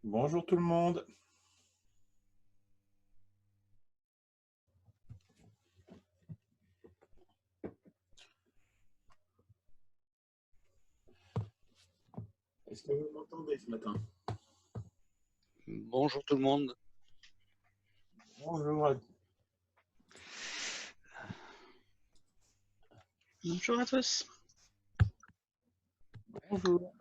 Bonjour tout le monde. Est-ce que vous m'entendez ce matin? Bonjour tout le monde. Bonjour. Bonjour à tous. Bonjour.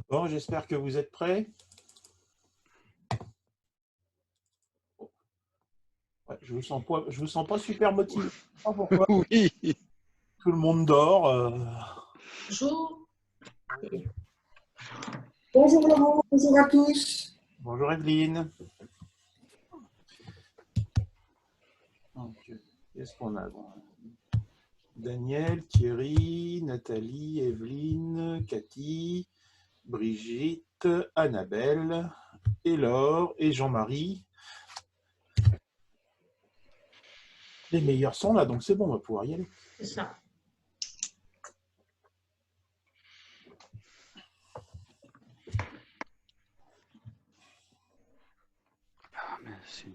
Bon, j'espère que vous êtes prêts. Ouais, je vous sens pas super motivé. Je sais pas pourquoi. Oui. Tout le monde dort. Bonjour. Bonjour Laurent, bonjour à tous. Bonjour Evelyne. Qu'est-ce qu'on a? Daniel, Thierry, Nathalie, Evelyne, Cathy, Brigitte, Annabelle, Laure et Jean-Marie. Les meilleurs sont là, donc c'est bon, on va pouvoir y aller. C'est ça. Ah, merci.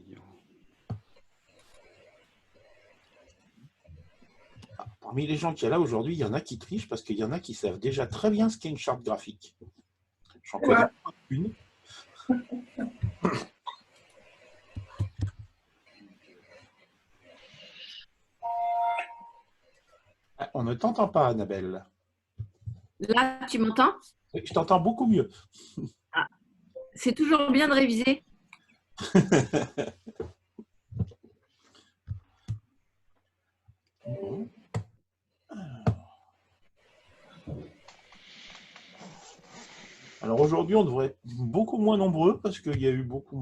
Parmi les gens qui sont là aujourd'hui, il y en a qui trichent parce qu'il y en a qui savent déjà très bien ce qu'est une charte graphique. J'en connais une. On ne t'entend pas, Annabelle. Là, tu m'entends? Je t'entends beaucoup mieux. Ah, c'est toujours bien de réviser. Bon. Alors aujourd'hui, on devrait être beaucoup moins nombreux parce qu'il y a eu beaucoup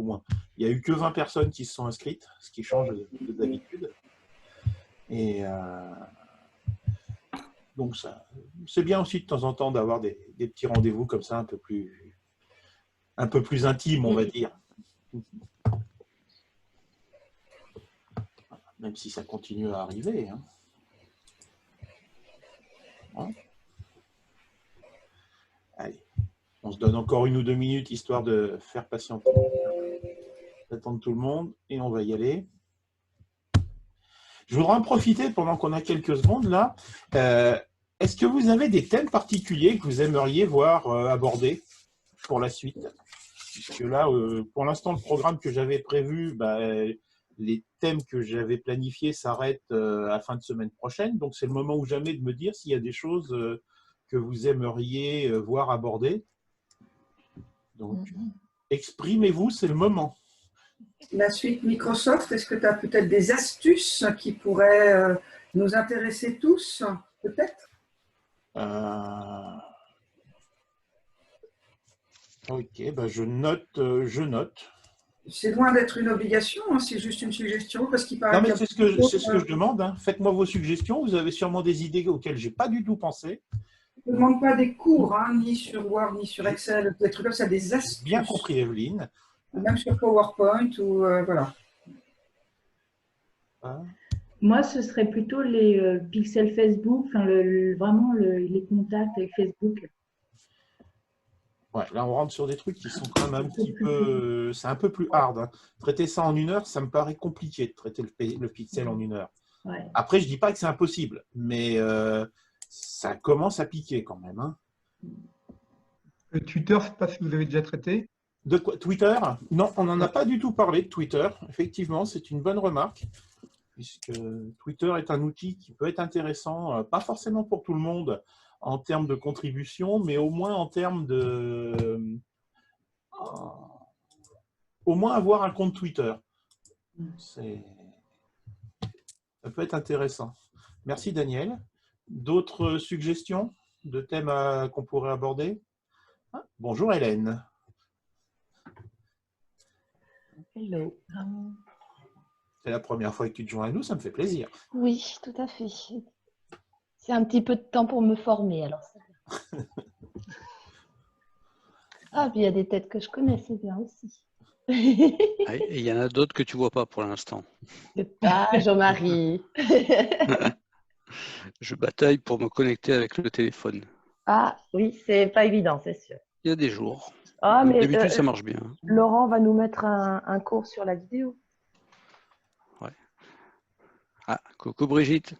moins. Il n'y a eu que 20 personnes qui se sont inscrites, ce qui change de d'habitude. Et donc, c'est bien aussi de temps en temps d'avoir des petits rendez-vous comme ça, un peu plus intimes, on va dire. Même si ça continue à arriver. Hein. Allez, on se donne encore 1 ou 2 minutes histoire de faire patienter, d'attendre tout le monde, et on va y aller. Je voudrais en profiter pendant qu'on a quelques secondes là. Est-ce que vous avez des thèmes particuliers que vous aimeriez voir abordés pour la suite? Parce que là, pour l'instant, le programme que j'avais prévu, les thèmes que j'avais planifiés s'arrêtent à la fin de semaine prochaine. Donc, c'est le moment ou jamais de me dire s'il y a des choses que vous aimeriez voir abordées. Donc, exprimez-vous, c'est le moment. La suite Microsoft, est-ce que tu as peut-être des astuces qui pourraient nous intéresser tous, peut-être? Ok, je note. C'est loin d'être une obligation, hein, c'est juste une suggestion, parce qu'il paraît Non, mais qu'il y a c'est ce que je demande. Hein. Faites-moi vos suggestions. Vous avez sûrement des idées auxquelles je n'ai pas du tout pensé. On ne demande pas des cours, hein, ni sur Word, ni sur Excel, des trucs comme ça, des astuces. Bien compris, Evelyne. Même sur PowerPoint, ou voilà. Moi, ce serait plutôt les pixels Facebook, enfin, vraiment les contacts avec Facebook. Ouais, là, on rentre sur des trucs qui sont quand même un petit peu... C'est un peu plus hard. Hein. Traiter ça en 1 heure, ça me paraît compliqué de traiter le pixel en 1 heure. Ouais. Après, je ne dis pas que c'est impossible, mais ça commence à piquer quand même. Hein. Le Twitter, je ne sais pas si vous avez déjà traité. De quoi? Twitter? Non, on n'en a pas du tout parlé de Twitter. Effectivement, c'est une bonne remarque, puisque Twitter est un outil qui peut être intéressant, pas forcément pour tout le monde en termes de contribution, mais au moins en termes de... au moins avoir un compte Twitter. Ça peut être intéressant. Merci Daniel. D'autres suggestions de thèmes qu'on pourrait aborder? Bonjour Hélène. Hello. C'est la première fois que tu te joins à nous, ça me fait plaisir. Oui, tout à fait. C'est un petit peu de temps pour me former, alors ça va. Ah, puis il y a des têtes que je connais, c'est bien aussi. Et il y en a d'autres que tu vois pas pour l'instant. Ah, Jean-Marie. Je bataille pour me connecter avec le téléphone. Ah, oui, c'est pas évident, c'est sûr. Il y a des jours. Ah, mais D'habitude, ça marche bien. Laurent va nous mettre un cours sur la vidéo. Ouais. Ah, coucou Brigitte.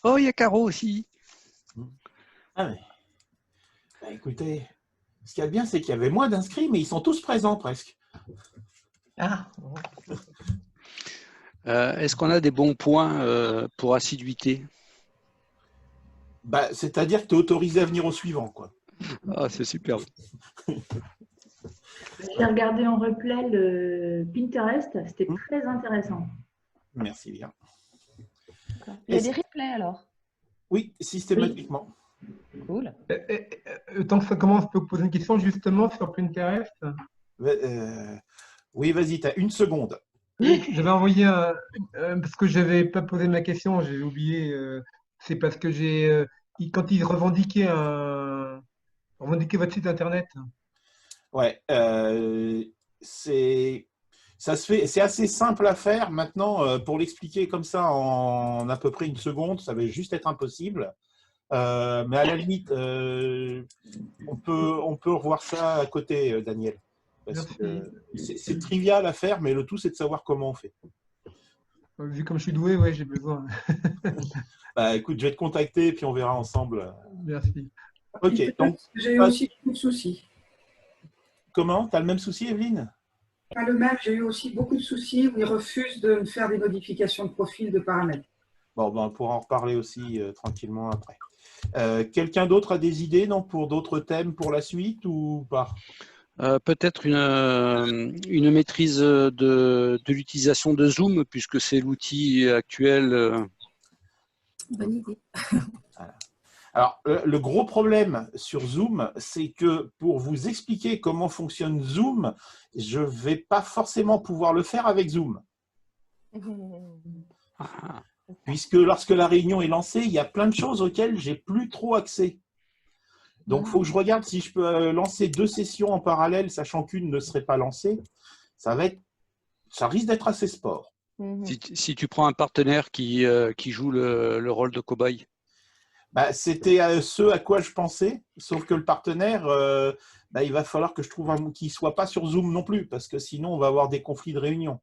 Oh, il y a Caro aussi. Ah, mais... Bah, écoutez, ce qu'il y a de bien, c'est qu'il y avait moins d'inscrits, mais ils sont tous présents presque. Ah, Est-ce qu'on a des bons points pour assiduité? Bah, c'est-à-dire que tu es autorisé à venir au suivant, quoi. Ah, c'est superbe. J'ai regardé en replay le Pinterest, c'était très intéressant. Merci bien. il y a des replays alors. Oui, systématiquement. Cool. Tant que ça commence, je peux vous poser une question justement sur Pinterest. Oui, vas-y, tu as une seconde. J'avais envoyé parce que je n'avais pas posé ma question, j'ai oublié. C'est parce que quand ils revendiquaient votre site internet. Ouais, ça se fait, c'est assez simple à faire. Maintenant, pour l'expliquer comme ça en à peu près une seconde, ça va juste être impossible. Mais à la limite, on peut revoir ça à côté, Daniel. Parce que c'est trivial à faire, mais le tout, c'est de savoir comment on fait. Vu comme je suis doué, ouais, j'ai besoin. Bah, écoute, je vais te contacter et puis on verra ensemble. Merci. Ok, donc, J'ai eu aussi beaucoup de soucis. comment? Tu as le même souci, Evelyne? Pas le même, j'ai eu aussi beaucoup de soucis où ils refusent de me faire des modifications de profil, de paramètres. Bon, ben, on pourra en reparler aussi tranquillement après. Quelqu'un d'autre a des idées, non, pour d'autres thèmes pour la suite ou pas? Peut-être une maîtrise de l'utilisation de Zoom, puisque c'est l'outil actuel. Bonne idée. Voilà. Alors, le gros problème sur Zoom, c'est que pour vous expliquer comment fonctionne Zoom, je ne vais pas forcément pouvoir le faire avec Zoom. Puisque lorsque la réunion est lancée, il y a plein de choses auxquelles j'ai plus trop accès. Donc, il faut que je regarde si je peux lancer 2 sessions en parallèle, sachant qu'une ne serait pas lancée. Ça risque d'être assez sport. Si tu prends un partenaire qui joue le rôle de cobaye. Bah, c'était ce à quoi je pensais, sauf que le partenaire, il va falloir que je trouve qu'il ne soit pas sur Zoom non plus, parce que sinon, on va avoir des conflits de réunion.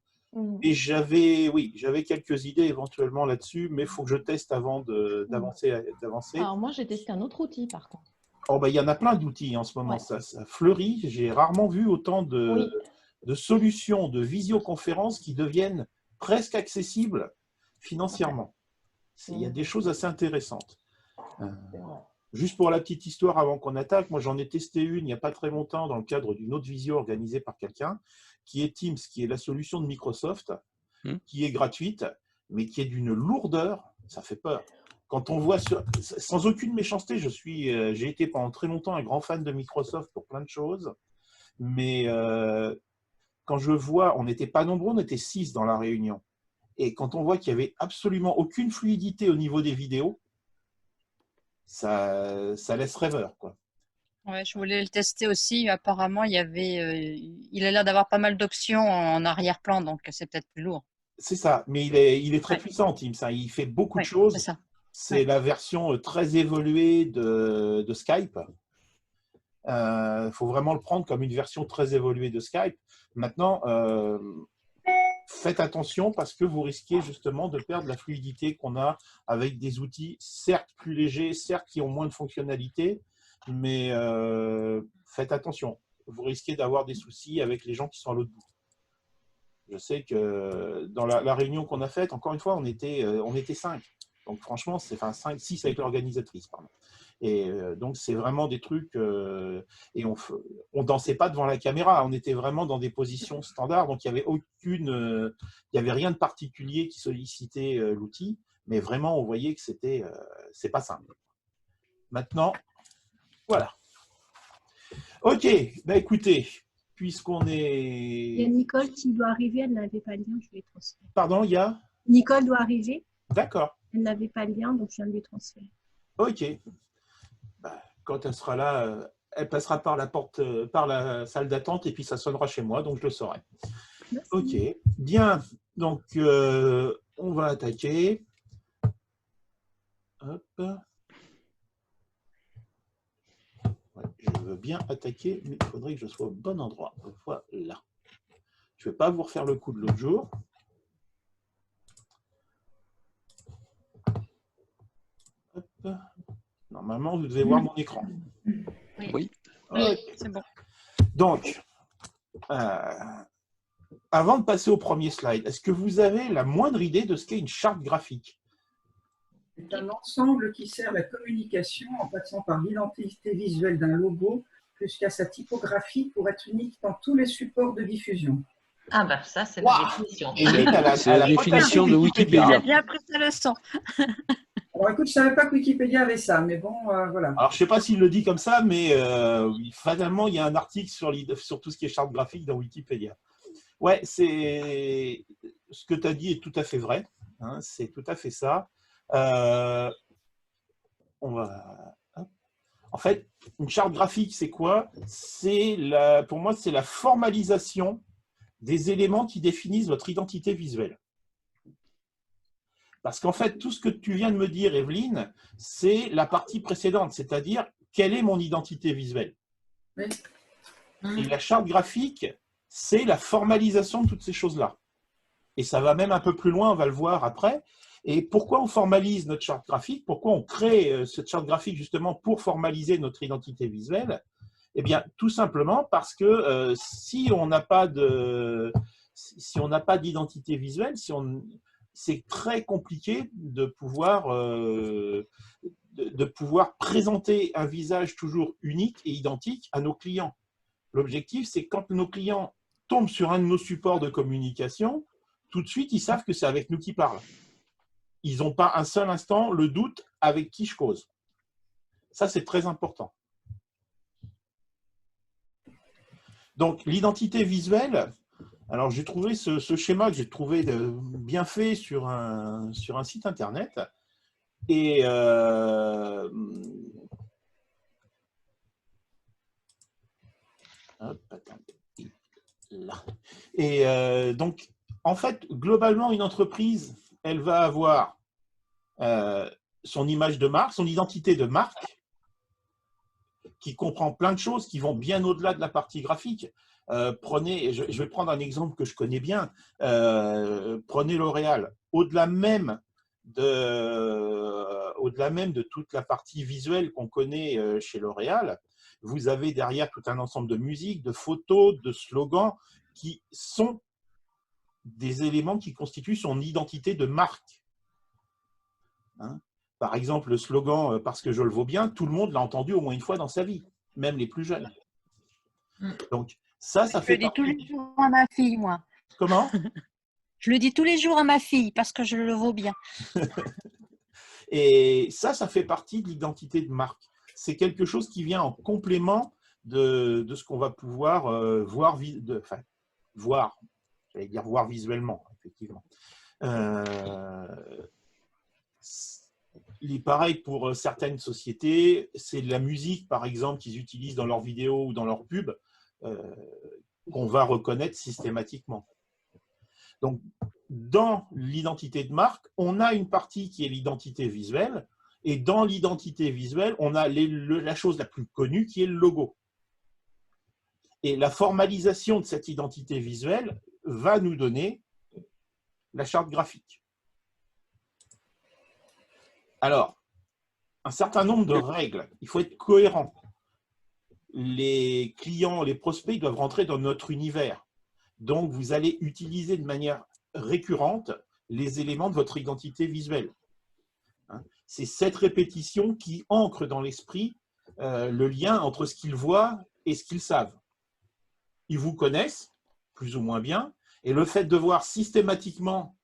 Et j'avais quelques idées éventuellement là-dessus, mais il faut que je teste avant d'avancer. Alors moi, j'ai testé un autre outil par contre. Oh, il y en a plein d'outils en ce moment, Ouais. ça fleurit. J'ai rarement vu autant de solutions de visioconférence qui deviennent presque accessibles financièrement. Il y a des choses assez intéressantes. Juste pour la petite histoire avant qu'on attaque, moi j'en ai testé une il n'y a pas très longtemps dans le cadre d'une autre visio organisée par quelqu'un, qui est Teams, qui est la solution de Microsoft, qui est gratuite, mais qui est d'une lourdeur, ça fait peur. Quand on voit, sans aucune méchanceté, j'ai été pendant très longtemps un grand fan de Microsoft pour plein de choses, mais quand je vois, on n'était pas nombreux, on était 6 dans la réunion, et quand on voit qu'il n'y avait absolument aucune fluidité au niveau des vidéos, ça laisse rêveur, quoi. Ouais, je voulais le tester aussi. Apparemment, il a l'air d'avoir pas mal d'options en arrière-plan, donc c'est peut-être plus lourd. C'est ça, mais il est très puissant, Teams. Il fait beaucoup de choses. C'est ça. C'est la version très évoluée de Skype. Faut vraiment le prendre comme une version très évoluée de Skype. Maintenant, faites attention parce que vous risquez justement de perdre la fluidité qu'on a avec des outils certes plus légers, certes qui ont moins de fonctionnalités, mais faites attention. Vous risquez d'avoir des soucis avec les gens qui sont à l'autre bout. Je sais que dans la réunion qu'on a faite, encore une fois, on était 5. Donc franchement, c'est 5, 6 avec l'organisatrice, pardon. Et donc c'est vraiment des trucs et on dansait pas devant la caméra, on était vraiment dans des positions standards, donc il y avait rien de particulier qui sollicitait l'outil, mais vraiment on voyait que c'est pas simple. Maintenant, voilà. Ok, écoutez, puisqu'on est. Il y a Nicole qui doit arriver, elle n'avait pas le lien, je lui ai transféré. Pardon, il y a. Nicole doit arriver. D'accord. Elle n'avait pas le lien, donc je viens de lui transférer. Ok. quand elle sera là, elle passera par la porte, par la salle d'attente et puis ça sonnera chez moi, donc je le saurai. Merci. Ok, bien. Donc, on va attaquer. Hop. Ouais, je veux bien attaquer, mais il faudrait que je sois au bon endroit. Voilà. Je ne vais pas vous refaire le coup de l'autre jour. Hop. Normalement, vous devez voir mon écran. Oui. Okay. C'est bon. Donc, avant de passer au premier slide, est-ce que vous avez la moindre idée de ce qu'est une charte graphique? C'est un ensemble qui sert la communication en passant par l'identité visuelle d'un logo jusqu'à sa typographie pour être unique dans tous les supports de diffusion. Ah ben ça, c'est la définition. C'est la définition de Wikipédia. J'ai bien appris ta leçon. Alors écoute, je ne savais pas que Wikipédia avait ça, mais bon, voilà. Alors, je ne sais pas s'il le dit comme ça, mais fatalement, il y a un article sur tout ce qui est charte graphique dans Wikipédia. Ouais, ce que tu as dit est tout à fait vrai. Hein, c'est tout à fait ça. En fait, une charte graphique, c'est quoi? Pour moi, c'est la formalisation des éléments qui définissent votre identité visuelle. Parce qu'en fait, tout ce que tu viens de me dire, Evelyne, c'est la partie précédente, c'est-à-dire quelle est mon identité visuelle. Oui. Et la charte graphique, c'est la formalisation de toutes ces choses-là. Et ça va même un peu plus loin, on va le voir après. Et pourquoi on formalise notre charte graphique? Pourquoi on crée cette charte graphique justement pour formaliser notre identité visuelle? Eh bien, tout simplement parce que si on n'a pas d'identité visuelle, c'est très compliqué de pouvoir présenter un visage toujours unique et identique à nos clients. L'objectif, c'est que quand nos clients tombent sur un de nos supports de communication, tout de suite, ils savent que c'est avec nous qu'ils parlent. Ils n'ont pas un seul instant le doute avec qui je cause. Ça, c'est très important. Donc, l'identité visuelle, alors j'ai trouvé ce schéma que j'ai trouvé bien fait sur un site internet. Et hop, attendez, là. Et donc, en fait, globalement, une entreprise, elle va avoir son image de marque, son identité de marque, qui comprend plein de choses qui vont bien au-delà de la partie graphique. Je vais prendre un exemple que je connais bien. Prenez L'Oréal. Au-delà même de toute la partie visuelle qu'on connaît chez L'Oréal, vous avez derrière tout un ensemble de musique, de photos, de slogans qui sont des éléments qui constituent son identité de marque. Hein? Par exemple, le slogan « Parce que je le vaux bien », tout le monde l'a entendu au moins une fois dans sa vie, même les plus jeunes. Donc, ça fait Je le dis tous les jours à ma fille, moi. Comment? Je le dis tous les jours à ma fille, parce que je le vaux bien. Et ça fait partie de l'identité de marque. C'est quelque chose qui vient en complément de ce qu'on va pouvoir voir visuellement, effectivement. Il est pareil pour certaines sociétés, c'est de la musique, par exemple, qu'ils utilisent dans leurs vidéos ou dans leurs pubs, qu'on va reconnaître systématiquement. Donc, dans l'identité de marque, on a une partie qui est l'identité visuelle, et dans l'identité visuelle, on a la chose la plus connue qui est le logo. Et la formalisation de cette identité visuelle va nous donner la charte graphique. Alors, un certain nombre de règles, il faut être cohérent. Les clients, les prospects doivent rentrer dans notre univers. Donc, vous allez utiliser de manière récurrente les éléments de votre identité visuelle. C'est cette répétition qui ancre dans l'esprit le lien entre ce qu'ils voient et ce qu'ils savent. Ils vous connaissent, plus ou moins bien, et le fait de voir systématiquement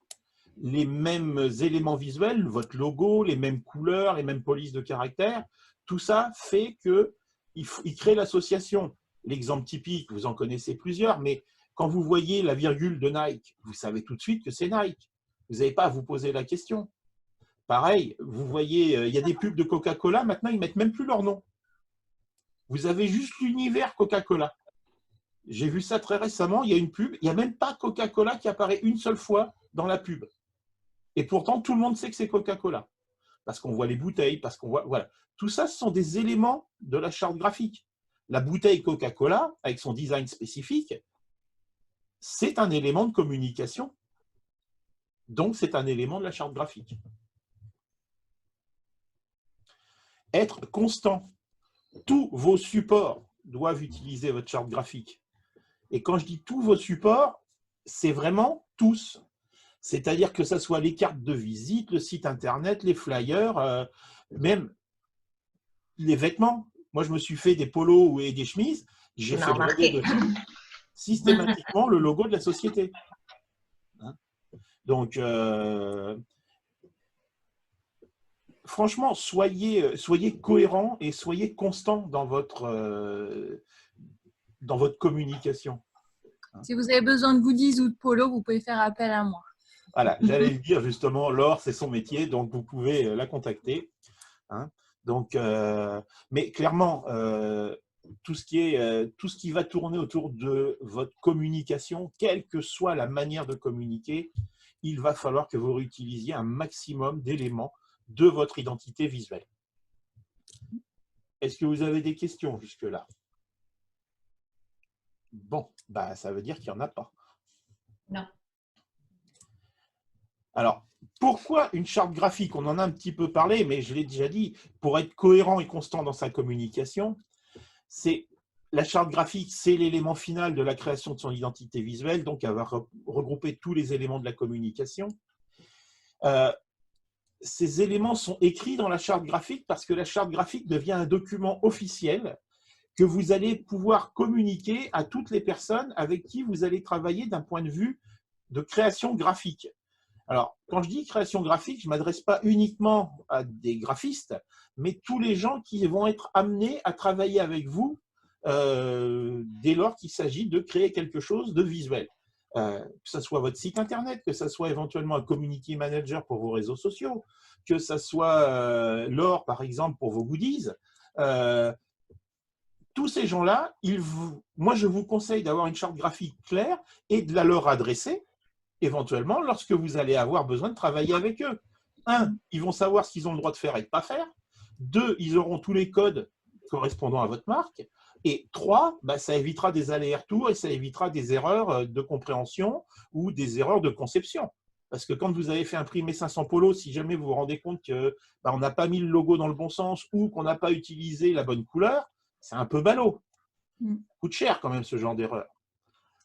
les mêmes éléments visuels, votre logo, les mêmes couleurs, les mêmes polices de caractères, tout ça fait qu'il crée l'association. L'exemple typique, vous en connaissez plusieurs, mais quand vous voyez la virgule de Nike, vous savez tout de suite que c'est Nike. Vous n'avez pas à vous poser la question. pareil, vous voyez, il y a des pubs de Coca-Cola, maintenant ils ne mettent même plus leur nom. Vous avez juste l'univers Coca-Cola. J'ai vu ça très récemment, il y a une pub, il n'y a même pas Coca-Cola qui apparaît une seule fois dans la pub. Et pourtant, tout le monde sait que c'est Coca-Cola. Parce qu'on voit les bouteilles, parce qu'on voit… Voilà. Tout ça, ce sont des éléments de la charte graphique. La bouteille Coca-Cola, avec son design spécifique, c'est un élément de communication. Donc, c'est un élément de la charte graphique. Être constant. Tous vos supports doivent utiliser votre charte graphique. Et quand je dis tous vos supports, c'est vraiment tous. C'est-à-dire que ce soit les cartes de visite, le site internet, les flyers, même les vêtements. Moi, je me suis fait des polos et des chemises. J'ai fait systématiquement le logo de la société. Hein? Donc, franchement, soyez cohérents et soyez constants dans votre communication. Si vous avez besoin de goodies ou de polos, vous pouvez faire appel à moi. Voilà, j'allais le dire justement, Laure, c'est son métier, donc vous pouvez la contacter. Hein. Donc, mais clairement, tout ce qui va tourner autour de votre communication, quelle que soit la manière de communiquer, il va falloir que vous réutilisiez un maximum d'éléments de votre identité visuelle. Est-ce que vous avez des questions jusque-là? Bon, bah, ça veut dire qu'il n'y en a pas. Non. Alors, pourquoi une charte graphique? On en a un petit peu parlé, mais je l'ai déjà dit, pour être cohérent et constant dans sa communication, la charte graphique, c'est l'élément final de la création de son identité visuelle, donc elle va regrouper tous les éléments de la communication. Ces éléments sont écrits dans la charte graphique parce que la charte graphique devient un document officiel que vous allez pouvoir communiquer à toutes les personnes avec qui vous allez travailler d'un point de vue de création graphique. Alors, quand je dis création graphique, je ne m'adresse pas uniquement à des graphistes, mais tous les gens qui vont être amenés à travailler avec vous dès lors qu'il s'agit de créer quelque chose de visuel. Que ce soit votre site internet, que ce soit éventuellement un community manager pour vos réseaux sociaux, que ce soit Laure, par exemple, pour vos goodies. Tous ces gens-là, moi, je vous conseille d'avoir une charte graphique claire et de la leur adresser éventuellement lorsque vous allez avoir besoin de travailler avec eux. 1, ils vont savoir ce qu'ils ont le droit de faire et de ne pas faire. 2, ils auront tous les codes correspondant à votre marque. Et 3, bah, ça évitera des allers-retours et ça évitera des erreurs de compréhension ou des erreurs de conception. Parce que quand vous avez fait imprimer 500 polos, si jamais vous vous rendez compte qu'on n'a pas mis le logo dans le bon sens ou qu'on n'a pas utilisé la bonne couleur, c'est un peu ballot. Ça coûte cher quand même ce genre d'erreur.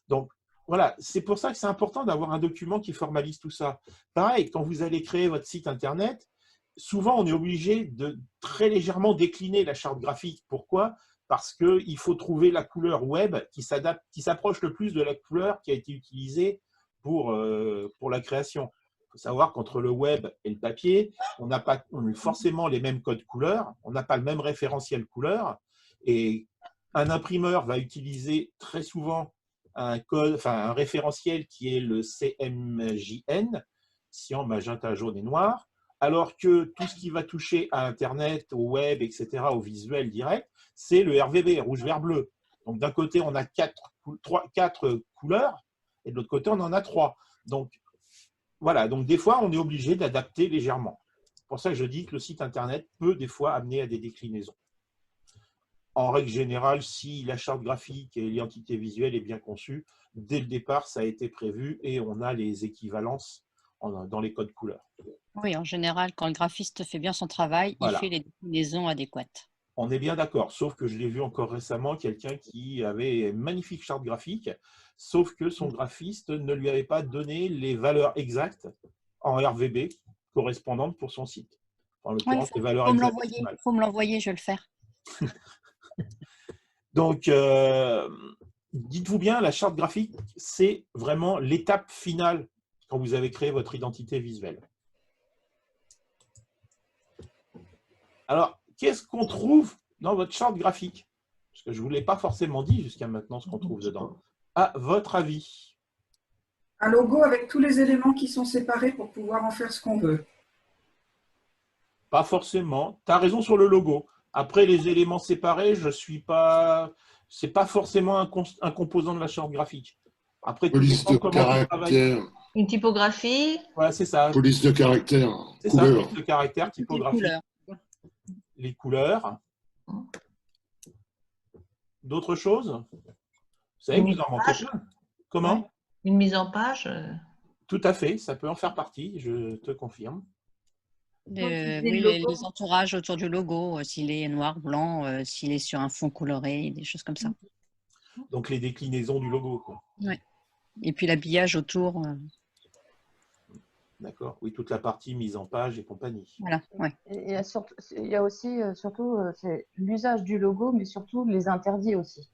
Donc, voilà, c'est pour ça que c'est important d'avoir un document qui formalise tout ça. Pareil, quand vous allez créer votre site internet, souvent on est obligé de très légèrement décliner la charte graphique. Pourquoi? Parce qu'il faut trouver la couleur web qui s'approche le plus de la couleur qui a été utilisée pour la création. Il faut savoir qu'entre le web et le papier, on n'a pas forcément les mêmes codes couleurs, on n'a pas le même référentiel couleur, et un imprimeur va utiliser très souvent un référentiel qui est le CMJN, cyan, magenta, jaune et noir, alors que tout ce qui va toucher à Internet, au web, etc., au visuel direct, c'est le RVB, rouge, vert, bleu. Donc d'un côté, on a 4 couleurs, et de l'autre côté, on en a 3. Donc voilà, donc des fois, on est obligé d'adapter légèrement. C'est pour ça que je dis que le site Internet peut des fois amener à des déclinaisons. En règle générale, si la charte graphique et l'identité visuelle est bien conçue, dès le départ, ça a été prévu et on a les équivalences dans les codes couleurs. Oui, en général, quand le graphiste fait bien son travail, voilà. Il fait les déclinaisons adéquates. On est bien d'accord, sauf que je l'ai vu encore récemment, quelqu'un qui avait une magnifique charte graphique, sauf que son graphiste ne lui avait pas donné les valeurs exactes en RVB correspondantes pour son site. En l'occurrence, les valeurs exactes. Il faut me l'envoyer, je vais le faire. Donc, dites-vous bien, la charte graphique, c'est vraiment l'étape finale quand vous avez créé votre identité visuelle. Alors, qu'est-ce qu'on trouve dans votre charte graphique? Parce que je ne vous l'ai pas forcément dit jusqu'à maintenant ce qu'on trouve dedans. À votre avis? Un logo avec tous les éléments qui sont séparés pour pouvoir en faire ce qu'on veut. Pas forcément. Tu as raison sur le logo. Après, les éléments séparés, je suis pas. C'est pas forcément un composant de la charte graphique. Après, tout Police dépend de comment tu travailles. caractère. Une typographie. Voilà, c'est ça. Police de caractère. C'est ça, Couleur. police de caractère, typographie. Les couleurs. D'autres choses? Vous savez, vous en manquez plein. Comment? Une mise en page. Tout à fait, ça peut en faire partie, je te confirme. Les entourages autour du logo, s'il est noir, blanc, s'il est sur un fond coloré, des choses comme ça. Donc les déclinaisons du logo, quoi. Ouais. Et puis l'habillage autour. D'accord, oui, toute la partie mise en page et compagnie. Voilà, ouais. Il y a aussi, surtout, c'est l'usage du logo, mais surtout les interdits aussi.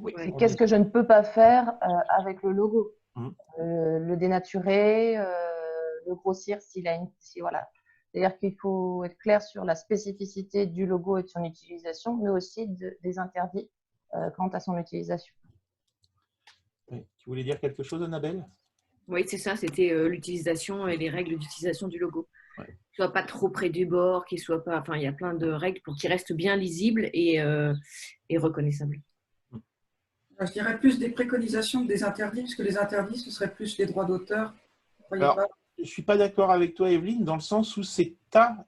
Oui, Qu'est-ce que je ne peux pas faire avec le logo? Le dénaturer, le grossir voilà. C'est-à-dire qu'il faut être clair sur la spécificité du logo et de son utilisation, mais aussi des interdits quant à son utilisation. Oui. Tu voulais dire quelque chose, Annabelle? Oui, c'est ça, c'était l'utilisation et les règles d'utilisation du logo. Ouais. Qu'il ne soit pas trop près du bord, qu'il soit pas. Enfin, il y a plein de règles pour qu'il reste bien lisible et reconnaissable. Je dirais plus des préconisations que des interdits, parce que les interdits, ce serait plus les droits d'auteur. Alors, je ne suis pas d'accord avec toi, Evelyne, dans le sens où c'est ta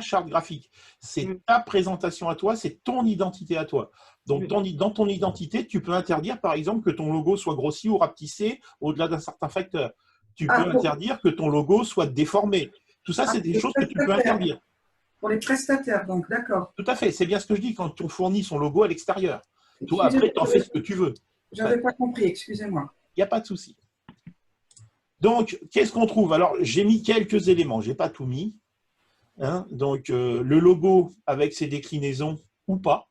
charte graphique, c'est ta présentation à toi, c'est ton identité à toi. Donc, dans ton identité, tu peux interdire, par exemple, que ton logo soit grossi ou rapetissé au-delà d'un certain facteur. Tu peux interdire que ton logo soit déformé. Tout ça, c'est des choses que tu peux interdire. Pour les prestataires, donc, d'accord. Tout à fait, c'est bien ce que je dis quand on fournit son logo à l'extérieur. Toi, après, tu en fais ce que tu veux. Je n'avais pas compris, excusez-moi. Il n'y a pas de souci. Donc, qu'est-ce qu'on trouve? Alors, j'ai mis quelques éléments, je n'ai pas tout mis. Hein? Donc, le logo avec ses déclinaisons ou pas.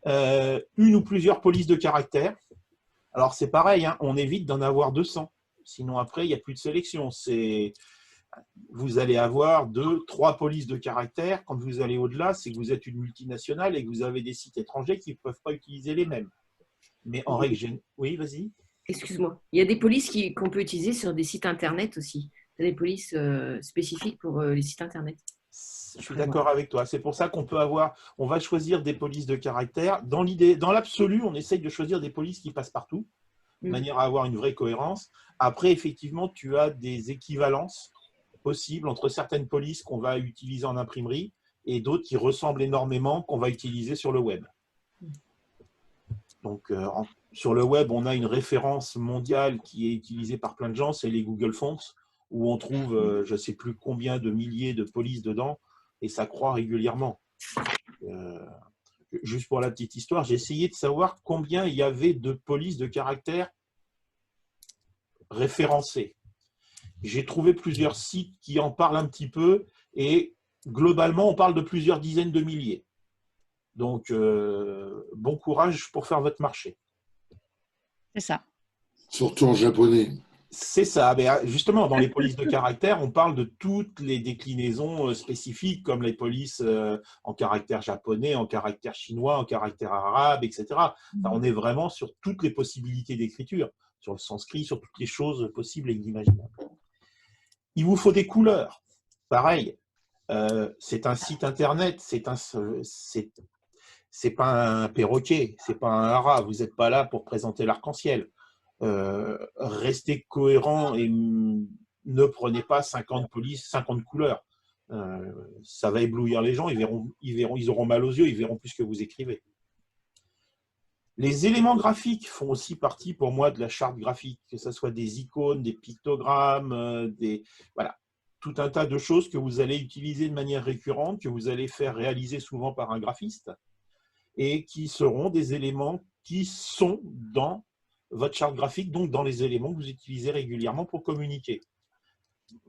Une ou plusieurs polices de caractère. Alors, c'est pareil, hein, on évite d'en avoir 200. Sinon, après, il n'y a plus de sélection. Vous allez avoir 2, 3 polices de caractère. Quand vous allez au-delà, c'est que vous êtes une multinationale et que vous avez des sites étrangers qui ne peuvent pas utiliser les mêmes. Mais en règle générale… Oui, vas-y. Excuse-moi. Il y a des polices qu'on peut utiliser sur des sites internet aussi. Il y a des polices spécifiques pour les sites internet. Je suis d'accord avec toi. C'est pour ça qu'on peut on va choisir des polices de caractère. Dans l'absolu, on essaye de choisir des polices qui passent partout, de manière à avoir une vraie cohérence. Après, effectivement, tu as des équivalences possibles entre certaines polices qu'on va utiliser en imprimerie et d'autres qui ressemblent énormément qu'on va utiliser sur le web. Donc, sur le web, on a une référence mondiale qui est utilisée par plein de gens, c'est les Google Fonts, où on trouve je ne sais plus combien de milliers de polices dedans, et ça croît régulièrement. Juste pour la petite histoire, j'ai essayé de savoir combien il y avait de polices de caractère référencées. J'ai trouvé plusieurs sites qui en parlent un petit peu, et globalement, on parle de plusieurs dizaines de milliers. Donc, bon courage pour faire votre marché. C'est ça. Surtout en japonais. C'est ça. Mais justement, dans les polices de caractère, on parle de toutes les déclinaisons spécifiques, comme les polices en caractère japonais, en caractère chinois, en caractère arabe, etc. Enfin, on est vraiment sur toutes les possibilités d'écriture, sur le sanskrit, sur toutes les choses possibles et inimaginables. Il vous faut des couleurs. Pareil, c'est un site internet, c'est pas un perroquet, c'est pas un hara. Vous n'êtes pas là pour présenter l'arc-en-ciel. Restez cohérent et ne prenez pas 50 polices, 50 couleurs. Ça va éblouir les gens, ils auront mal aux yeux, ils verront plus ce que vous écrivez. Les éléments graphiques font aussi partie pour moi de la charte graphique, que ce soit des icônes, des pictogrammes, voilà, tout un tas de choses que vous allez utiliser de manière récurrente, que vous allez faire réaliser souvent par un graphiste, et qui seront des éléments qui sont dans votre charte graphique, donc dans les éléments que vous utilisez régulièrement pour communiquer.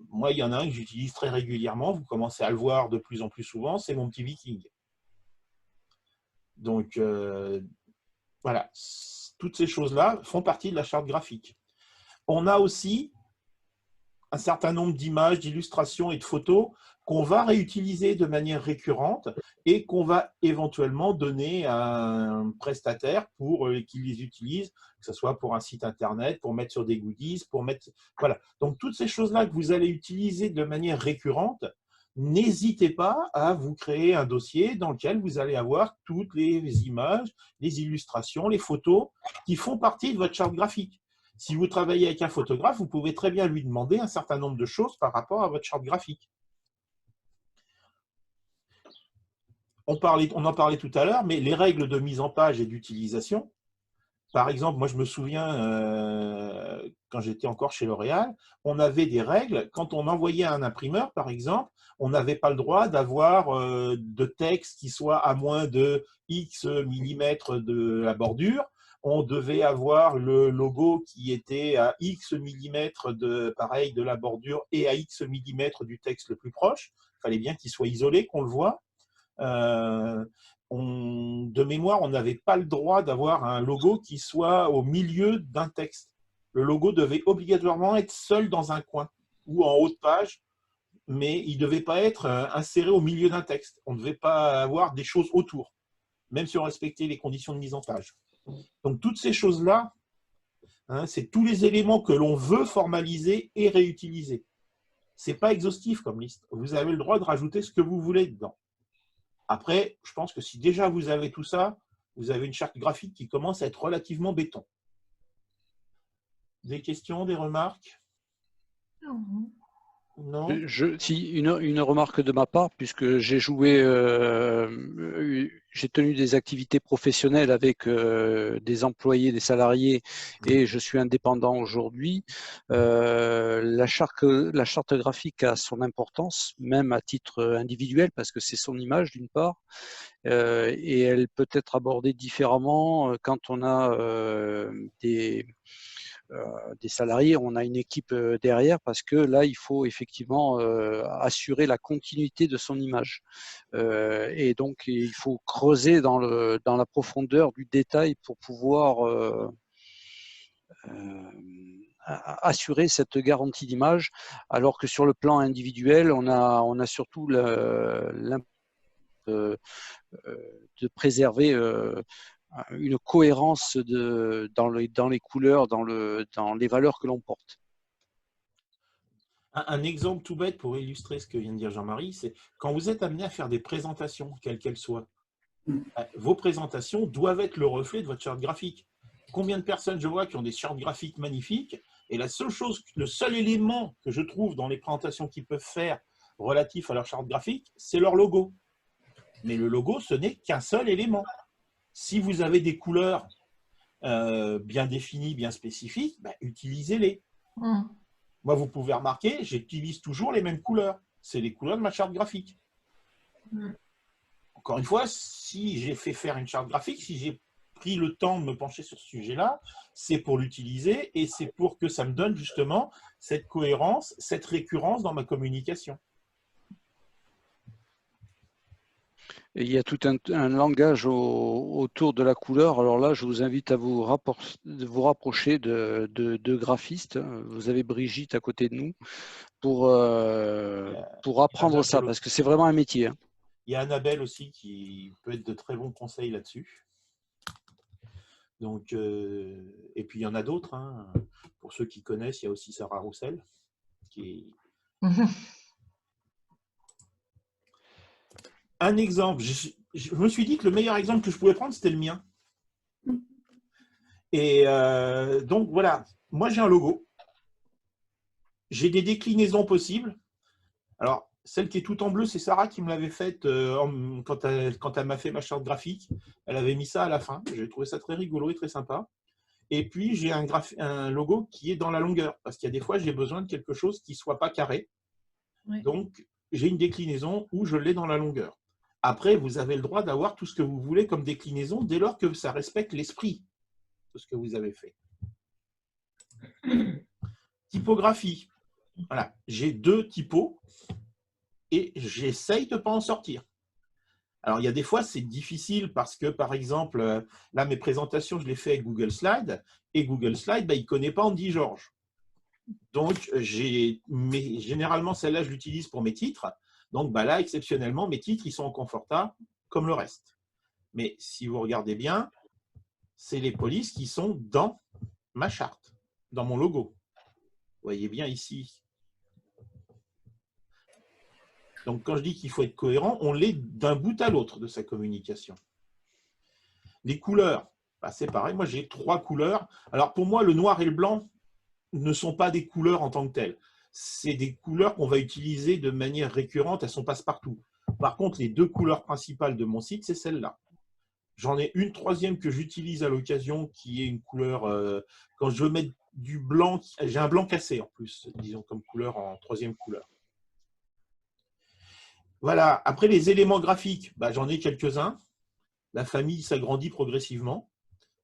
Moi, il y en a un que j'utilise très régulièrement, vous commencez à le voir de plus en plus souvent, c'est mon petit viking. Donc, voilà, toutes ces choses-là font partie de la charte graphique. On a aussi un certain nombre d'images, d'illustrations et de photos qu'on va réutiliser de manière récurrente et qu'on va éventuellement donner à un prestataire pour qu'il les utilise, que ce soit pour un site internet, pour mettre sur des goodies, pour mettre… Voilà. Donc, toutes ces choses-là que vous allez utiliser de manière récurrente, n'hésitez pas à vous créer un dossier dans lequel vous allez avoir toutes les images, les illustrations, les photos qui font partie de votre charte graphique. Si vous travaillez avec un photographe, vous pouvez très bien lui demander un certain nombre de choses par rapport à votre charte graphique. On en parlait tout à l'heure, mais les règles de mise en page et d'utilisation, par exemple, moi je me souviens, quand j'étais encore chez L'Oréal, on avait des règles, quand on envoyait à un imprimeur, par exemple, on n'avait pas le droit d'avoir de texte qui soit à moins de X millimètres de la bordure. On devait avoir le logo qui était à X millimètres de la bordure et à X millimètres du texte le plus proche. Il fallait bien qu'il soit isolé, qu'on le voit. De mémoire, on n'avait pas le droit d'avoir un logo qui soit au milieu d'un texte. Le logo devait obligatoirement être seul dans un coin ou en haut de page, mais il ne devait pas être inséré au milieu d'un texte. On ne devait pas avoir des choses autour, même si on respectait les conditions de mise en page. Donc, toutes ces choses-là, hein, c'est tous les éléments que l'on veut formaliser et réutiliser. Ce n'est pas exhaustif comme liste. Vous avez le droit de rajouter ce que vous voulez dedans. Après, je pense que si déjà vous avez tout ça, vous avez une charte graphique qui commence à être relativement béton. Des questions, des remarques? Non. Si, une remarque de ma part, puisque j'ai tenu des activités professionnelles avec des employés, des salariés, et je suis indépendant aujourd'hui. La charte graphique a son importance, même à titre individuel, parce que c'est son image d'une part, et elle peut être abordée différemment quand on a des salariés, on a une équipe derrière, parce que là, il faut effectivement assurer la continuité de son image. Et donc, il faut creuser dans la profondeur du détail pour pouvoir assurer cette garantie d'image, alors que sur le plan individuel, on a surtout de préserver une cohérence dans les couleurs, dans les valeurs que l'on porte. Un exemple tout bête pour illustrer ce que vient de dire Jean-Marie, c'est quand vous êtes amené à faire des présentations, quelles qu'elles soient, vos présentations doivent être le reflet de votre charte graphique. Combien de personnes je vois qui ont des chartes graphiques magnifiques, et le seul élément que je trouve dans les présentations qu'ils peuvent faire relatif à leur charte graphique, c'est leur logo. Mais le logo, ce n'est qu'un seul élément. Si vous avez des couleurs bien définies, bien spécifiques, utilisez-les. Moi, vous pouvez remarquer, j'utilise toujours les mêmes couleurs. C'est les couleurs de ma charte graphique. Encore une fois, si j'ai fait faire une charte graphique, si j'ai pris le temps de me pencher sur ce sujet-là, c'est pour l'utiliser et c'est pour que ça me donne justement cette cohérence, cette récurrence dans ma communication. Et il y a tout un langage autour de la couleur. Alors là, je vous invite à vous rapprocher de graphistes. Vous avez Brigitte à côté de nous pour apprendre ça, parce que c'est vraiment un métier. Hein. Il y a Annabelle aussi qui peut être de très bons conseils là-dessus. Donc, et puis il y en a d'autres. Hein. Pour ceux qui connaissent, il y a aussi Sarah Roussel qui est… Un exemple, je me suis dit que le meilleur exemple que je pouvais prendre, c'était le mien. Et donc, voilà, moi j'ai un logo. J'ai des déclinaisons possibles. Alors, celle qui est toute en bleu, c'est Sarah qui me l'avait faite quand elle m'a fait ma charte graphique. Elle avait mis ça à la fin. J'ai trouvé ça très rigolo et très sympa. Et puis, j'ai un logo qui est dans la longueur. Parce qu'il y a des fois, j'ai besoin de quelque chose qui ne soit pas carré. Oui. Donc, j'ai une déclinaison où je l'ai dans la longueur. Après, vous avez le droit d'avoir tout ce que vous voulez comme déclinaison dès lors que ça respecte l'esprit de ce que vous avez fait. Typographie. Voilà, j'ai 2 typos et j'essaye de ne pas en sortir. Alors, il y a des fois, c'est difficile parce que, par exemple, là, mes présentations, je les fais avec Google Slides et Google Slides, il ne connaît pas Andy Georges. Donc, généralement, celle-là, je l'utilise pour mes titres. Donc, bah là, exceptionnellement, mes titres, ils sont en conforta comme le reste. Mais si vous regardez bien, c'est les polices qui sont dans ma charte, dans mon logo. Vous voyez bien ici. Donc, quand je dis qu'il faut être cohérent, on l'est d'un bout à l'autre de sa communication. Les couleurs, bah, c'est pareil. Moi, j'ai 3 couleurs. Alors, pour moi, le noir et le blanc ne sont pas des couleurs en tant que telles. C'est des couleurs qu'on va utiliser de manière récurrente. Elles sont passe-partout. Par contre, les 2 couleurs principales de mon site, c'est celle-là. J'en ai une 3e que j'utilise à l'occasion, qui est une couleur… quand je veux mettre du blanc, j'ai un blanc cassé en plus, disons, comme couleur en 3e couleur. Voilà. Après, les éléments graphiques, bah, j'en ai quelques-uns. La famille s'agrandit progressivement.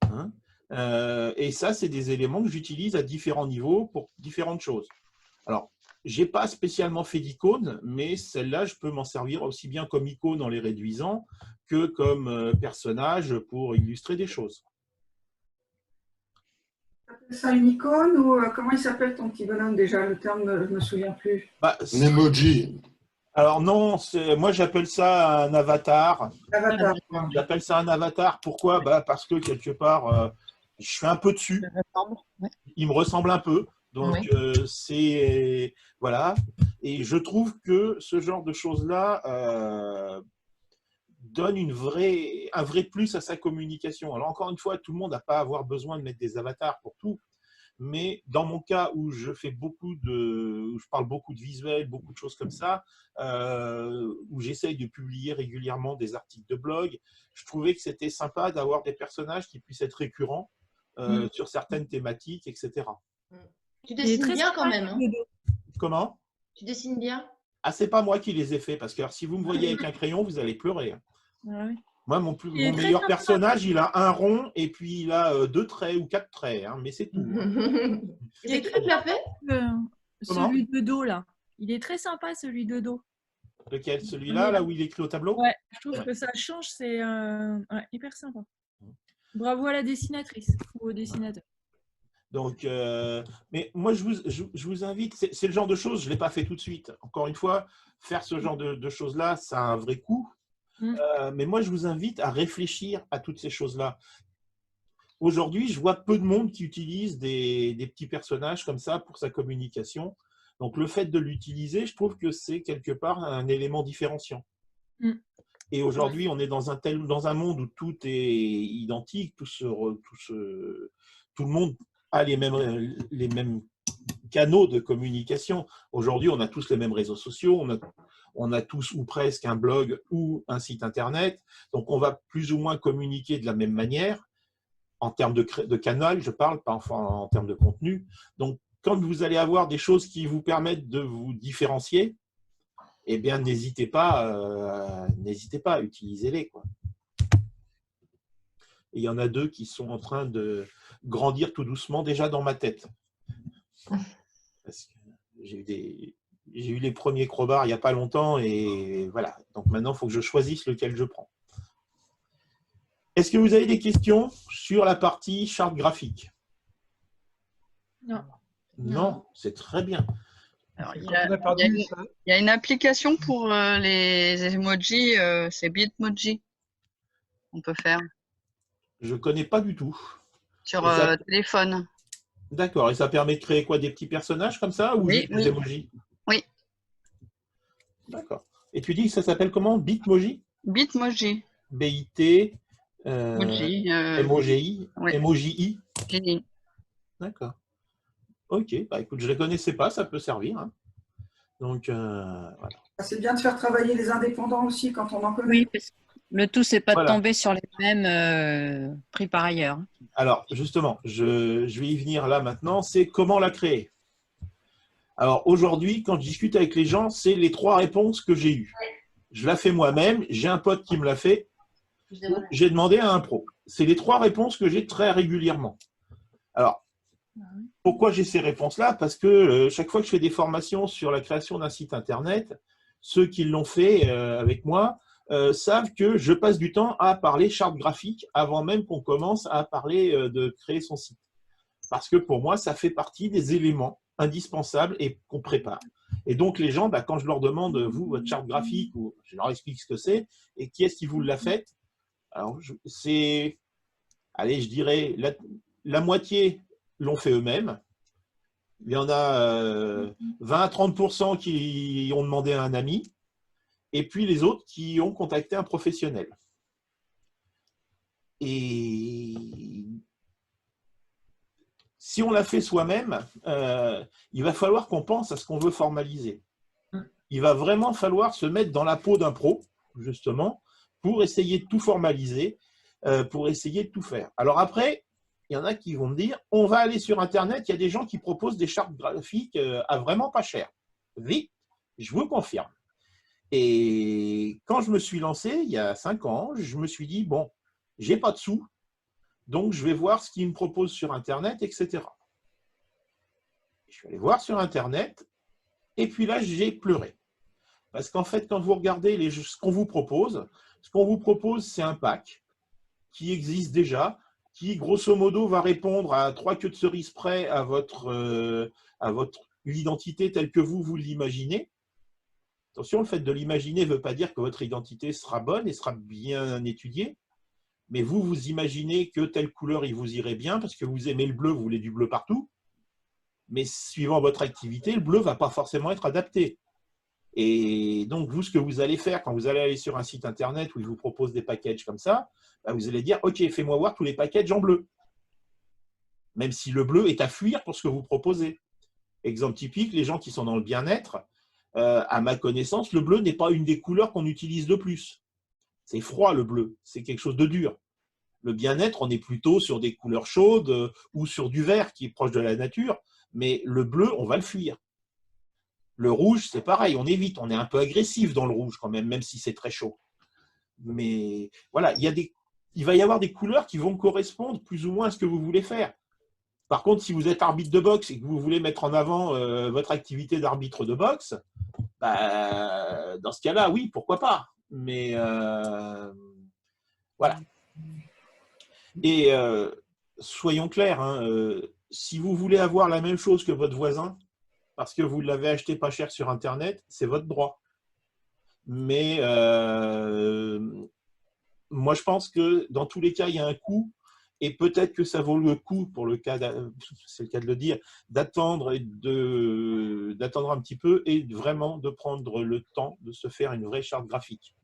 Hein. Et ça, c'est des éléments que j'utilise à différents niveaux pour différentes choses. Alors, je n'ai pas spécialement fait d'icône, mais celle-là, je peux m'en servir aussi bien comme icône en les réduisant que comme personnage pour illustrer des choses. Tu appelles ça une icône ou comment il s'appelle ton petit bonhomme déjà? Le terme, je ne me souviens plus. Bah, Un emoji. Alors non, moi j'appelle ça un avatar. Avatar. J'appelle ça un avatar. Pourquoi? Bah, parce que quelque part, je suis un peu dessus. Il me ressemble un peu. Donc, c'est… Voilà. Et je trouve que ce genre de choses-là donne un vrai plus à sa communication. Alors, encore une fois, tout le monde n'a pas à avoir besoin de mettre des avatars pour tout. Mais dans mon cas où je fais où je parle beaucoup de visuels, beaucoup de choses comme ça, où j'essaye de publier régulièrement des articles de blog, je trouvais que c'était sympa d'avoir des personnages qui puissent être récurrents sur certaines thématiques, etc. Tu dessines bien quand même. Hein. Comment? Tu dessines bien? Ah, c'est pas moi qui les ai faits, parce que alors, si vous me voyez avec un crayon, vous allez pleurer. Hein. Ah oui. Moi, mon meilleur personnage, il a un rond et puis il a 2 traits ou 4 traits, hein, mais c'est tout. C'est qui qui l'a fait? Celui de dos, là. Il est très sympa, celui de dos. Lequel? Celui-là, là où il écrit au tableau? Ouais, je trouve que ça change, c'est hyper sympa. Bravo à la dessinatrice ou au dessinateur. Donc, mais moi, je vous invite, c'est le genre de choses, je ne l'ai pas fait tout de suite. Encore une fois, faire ce genre de choses-là, ça a un vrai coût. Mais moi, je vous invite à réfléchir à toutes ces choses-là. Aujourd'hui, je vois peu de monde qui utilise des petits personnages comme ça pour sa communication. Donc, le fait de l'utiliser, je trouve que c'est quelque part un élément différenciant. Et aujourd'hui, on est dans un monde où tout est identique, tout le monde a les mêmes canaux de communication. Aujourd'hui, on a tous les mêmes réseaux sociaux, on a tous ou presque un blog ou un site internet. Donc, on va plus ou moins communiquer de la même manière. En termes de canal, je parle, pas en termes de contenu. Donc, quand vous allez avoir des choses qui vous permettent de vous différencier, eh bien, n'hésitez pas à utiliser-les. Et il y en a 2 qui sont en train de grandir tout doucement, déjà dans ma tête. Parce que j'ai eu les premiers crobards il n'y a pas longtemps, et voilà. Donc maintenant, il faut que je choisisse lequel je prends. Est-ce que vous avez des questions sur la partie charte graphique? Non. Non, c'est très bien. Alors, il y a une application pour les emojis, c'est Bitmoji. On peut faire. Je ne connais pas du tout. Sur téléphone. D'accord. Et ça permet de créer quoi? Des petits personnages comme ça ou des emojis? Oui. D'accord. Et tu dis que ça s'appelle comment? Bitmoji? Bitmoji. B-I-T M-O-G-I. M-O-J-I. D'accord. Ok. Bah, écoute, je ne les connaissais pas, ça peut servir. Hein. Donc, voilà. C'est bien de faire travailler les indépendants aussi quand on en connaît. Oui, parce que le tout, c'est pas de tomber sur les mêmes pris par ailleurs. Alors, justement, je vais y venir là maintenant. C'est comment la créer. Alors, aujourd'hui, quand je discute avec les gens, c'est les 3 réponses que j'ai eues. Je la fais moi-même, j'ai un pote qui me l'a fait, j'ai demandé à un pro. C'est les 3 réponses que j'ai très régulièrement. Alors, pourquoi j'ai ces réponses-là? Parce que chaque fois que je fais des formations sur la création d'un site Internet, ceux qui l'ont fait avec moi savent que je passe du temps à parler charte graphique avant même qu'on commence à parler de créer son site. Parce que pour moi, ça fait partie des éléments indispensable et qu'on prépare. Et donc, les gens, quand je leur demande, vous, votre charte graphique, ou je leur explique ce que c'est, et qui est-ce qui vous l'a fait? Alors, c'est, allez, je dirais, la moitié l'ont fait eux-mêmes. Il y en a 20 à 30% qui ont demandé à un ami, et puis les autres qui ont contacté un professionnel. Et si on l'a fait soi-même, il va falloir qu'on pense à ce qu'on veut formaliser. Il va vraiment falloir se mettre dans la peau d'un pro, justement, pour essayer de tout formaliser, pour essayer de tout faire. Alors après, il y en a qui vont me dire, on va aller sur Internet, il y a des gens qui proposent des chartes graphiques à vraiment pas cher. Vite, je vous confirme. Et quand je me suis lancé, il y a 5 ans, je me suis dit, bon, j'ai pas de sous, donc je vais voir ce qu'ils me proposent sur Internet, etc. Je suis allé voir sur Internet, et puis là, j'ai pleuré. Parce qu'en fait, quand vous regardez ce qu'on vous propose, c'est un pack qui existe déjà, qui, grosso modo, va répondre à 3 queues de cerise près à votre identité telle que vous l'imaginez. Attention, le fait de l'imaginer ne veut pas dire que votre identité sera bonne et sera bien étudiée, mais vous imaginez que telle couleur, il vous irait bien, parce que vous aimez le bleu, vous voulez du bleu partout, mais suivant votre activité, le bleu ne va pas forcément être adapté. Et donc, vous, ce que vous allez faire quand vous allez aller sur un site Internet où ils vous proposent des packages comme ça, vous allez dire, OK, fais-moi voir tous les packages en bleu. Même si le bleu est à fuir pour ce que vous proposez. Exemple typique, les gens qui sont dans le bien-être, à ma connaissance, le bleu n'est pas une des couleurs qu'on utilise le plus. C'est froid, le bleu. C'est quelque chose de dur. Le bien-être, on est plutôt sur des couleurs chaudes ou sur du vert qui est proche de la nature. Mais le bleu, on va le fuir. Le rouge, c'est pareil, on évite. On est un peu agressif dans le rouge quand même si c'est très chaud. Mais voilà, il va y avoir des couleurs qui vont correspondre plus ou moins à ce que vous voulez faire. Par contre, si vous êtes arbitre de boxe et que vous voulez mettre en avant votre activité d'arbitre de boxe, dans ce cas-là, oui, pourquoi pas. Mais voilà. Et soyons clairs, si vous voulez avoir la même chose que votre voisin, parce que vous l'avez acheté pas cher sur Internet, c'est votre droit. Mais moi, je pense que dans tous les cas, il y a un coût. Et peut-être que ça vaut le coup, pour le cas, c'est le cas de le dire, d'attendre un petit peu et vraiment de prendre le temps de se faire une vraie charte graphique.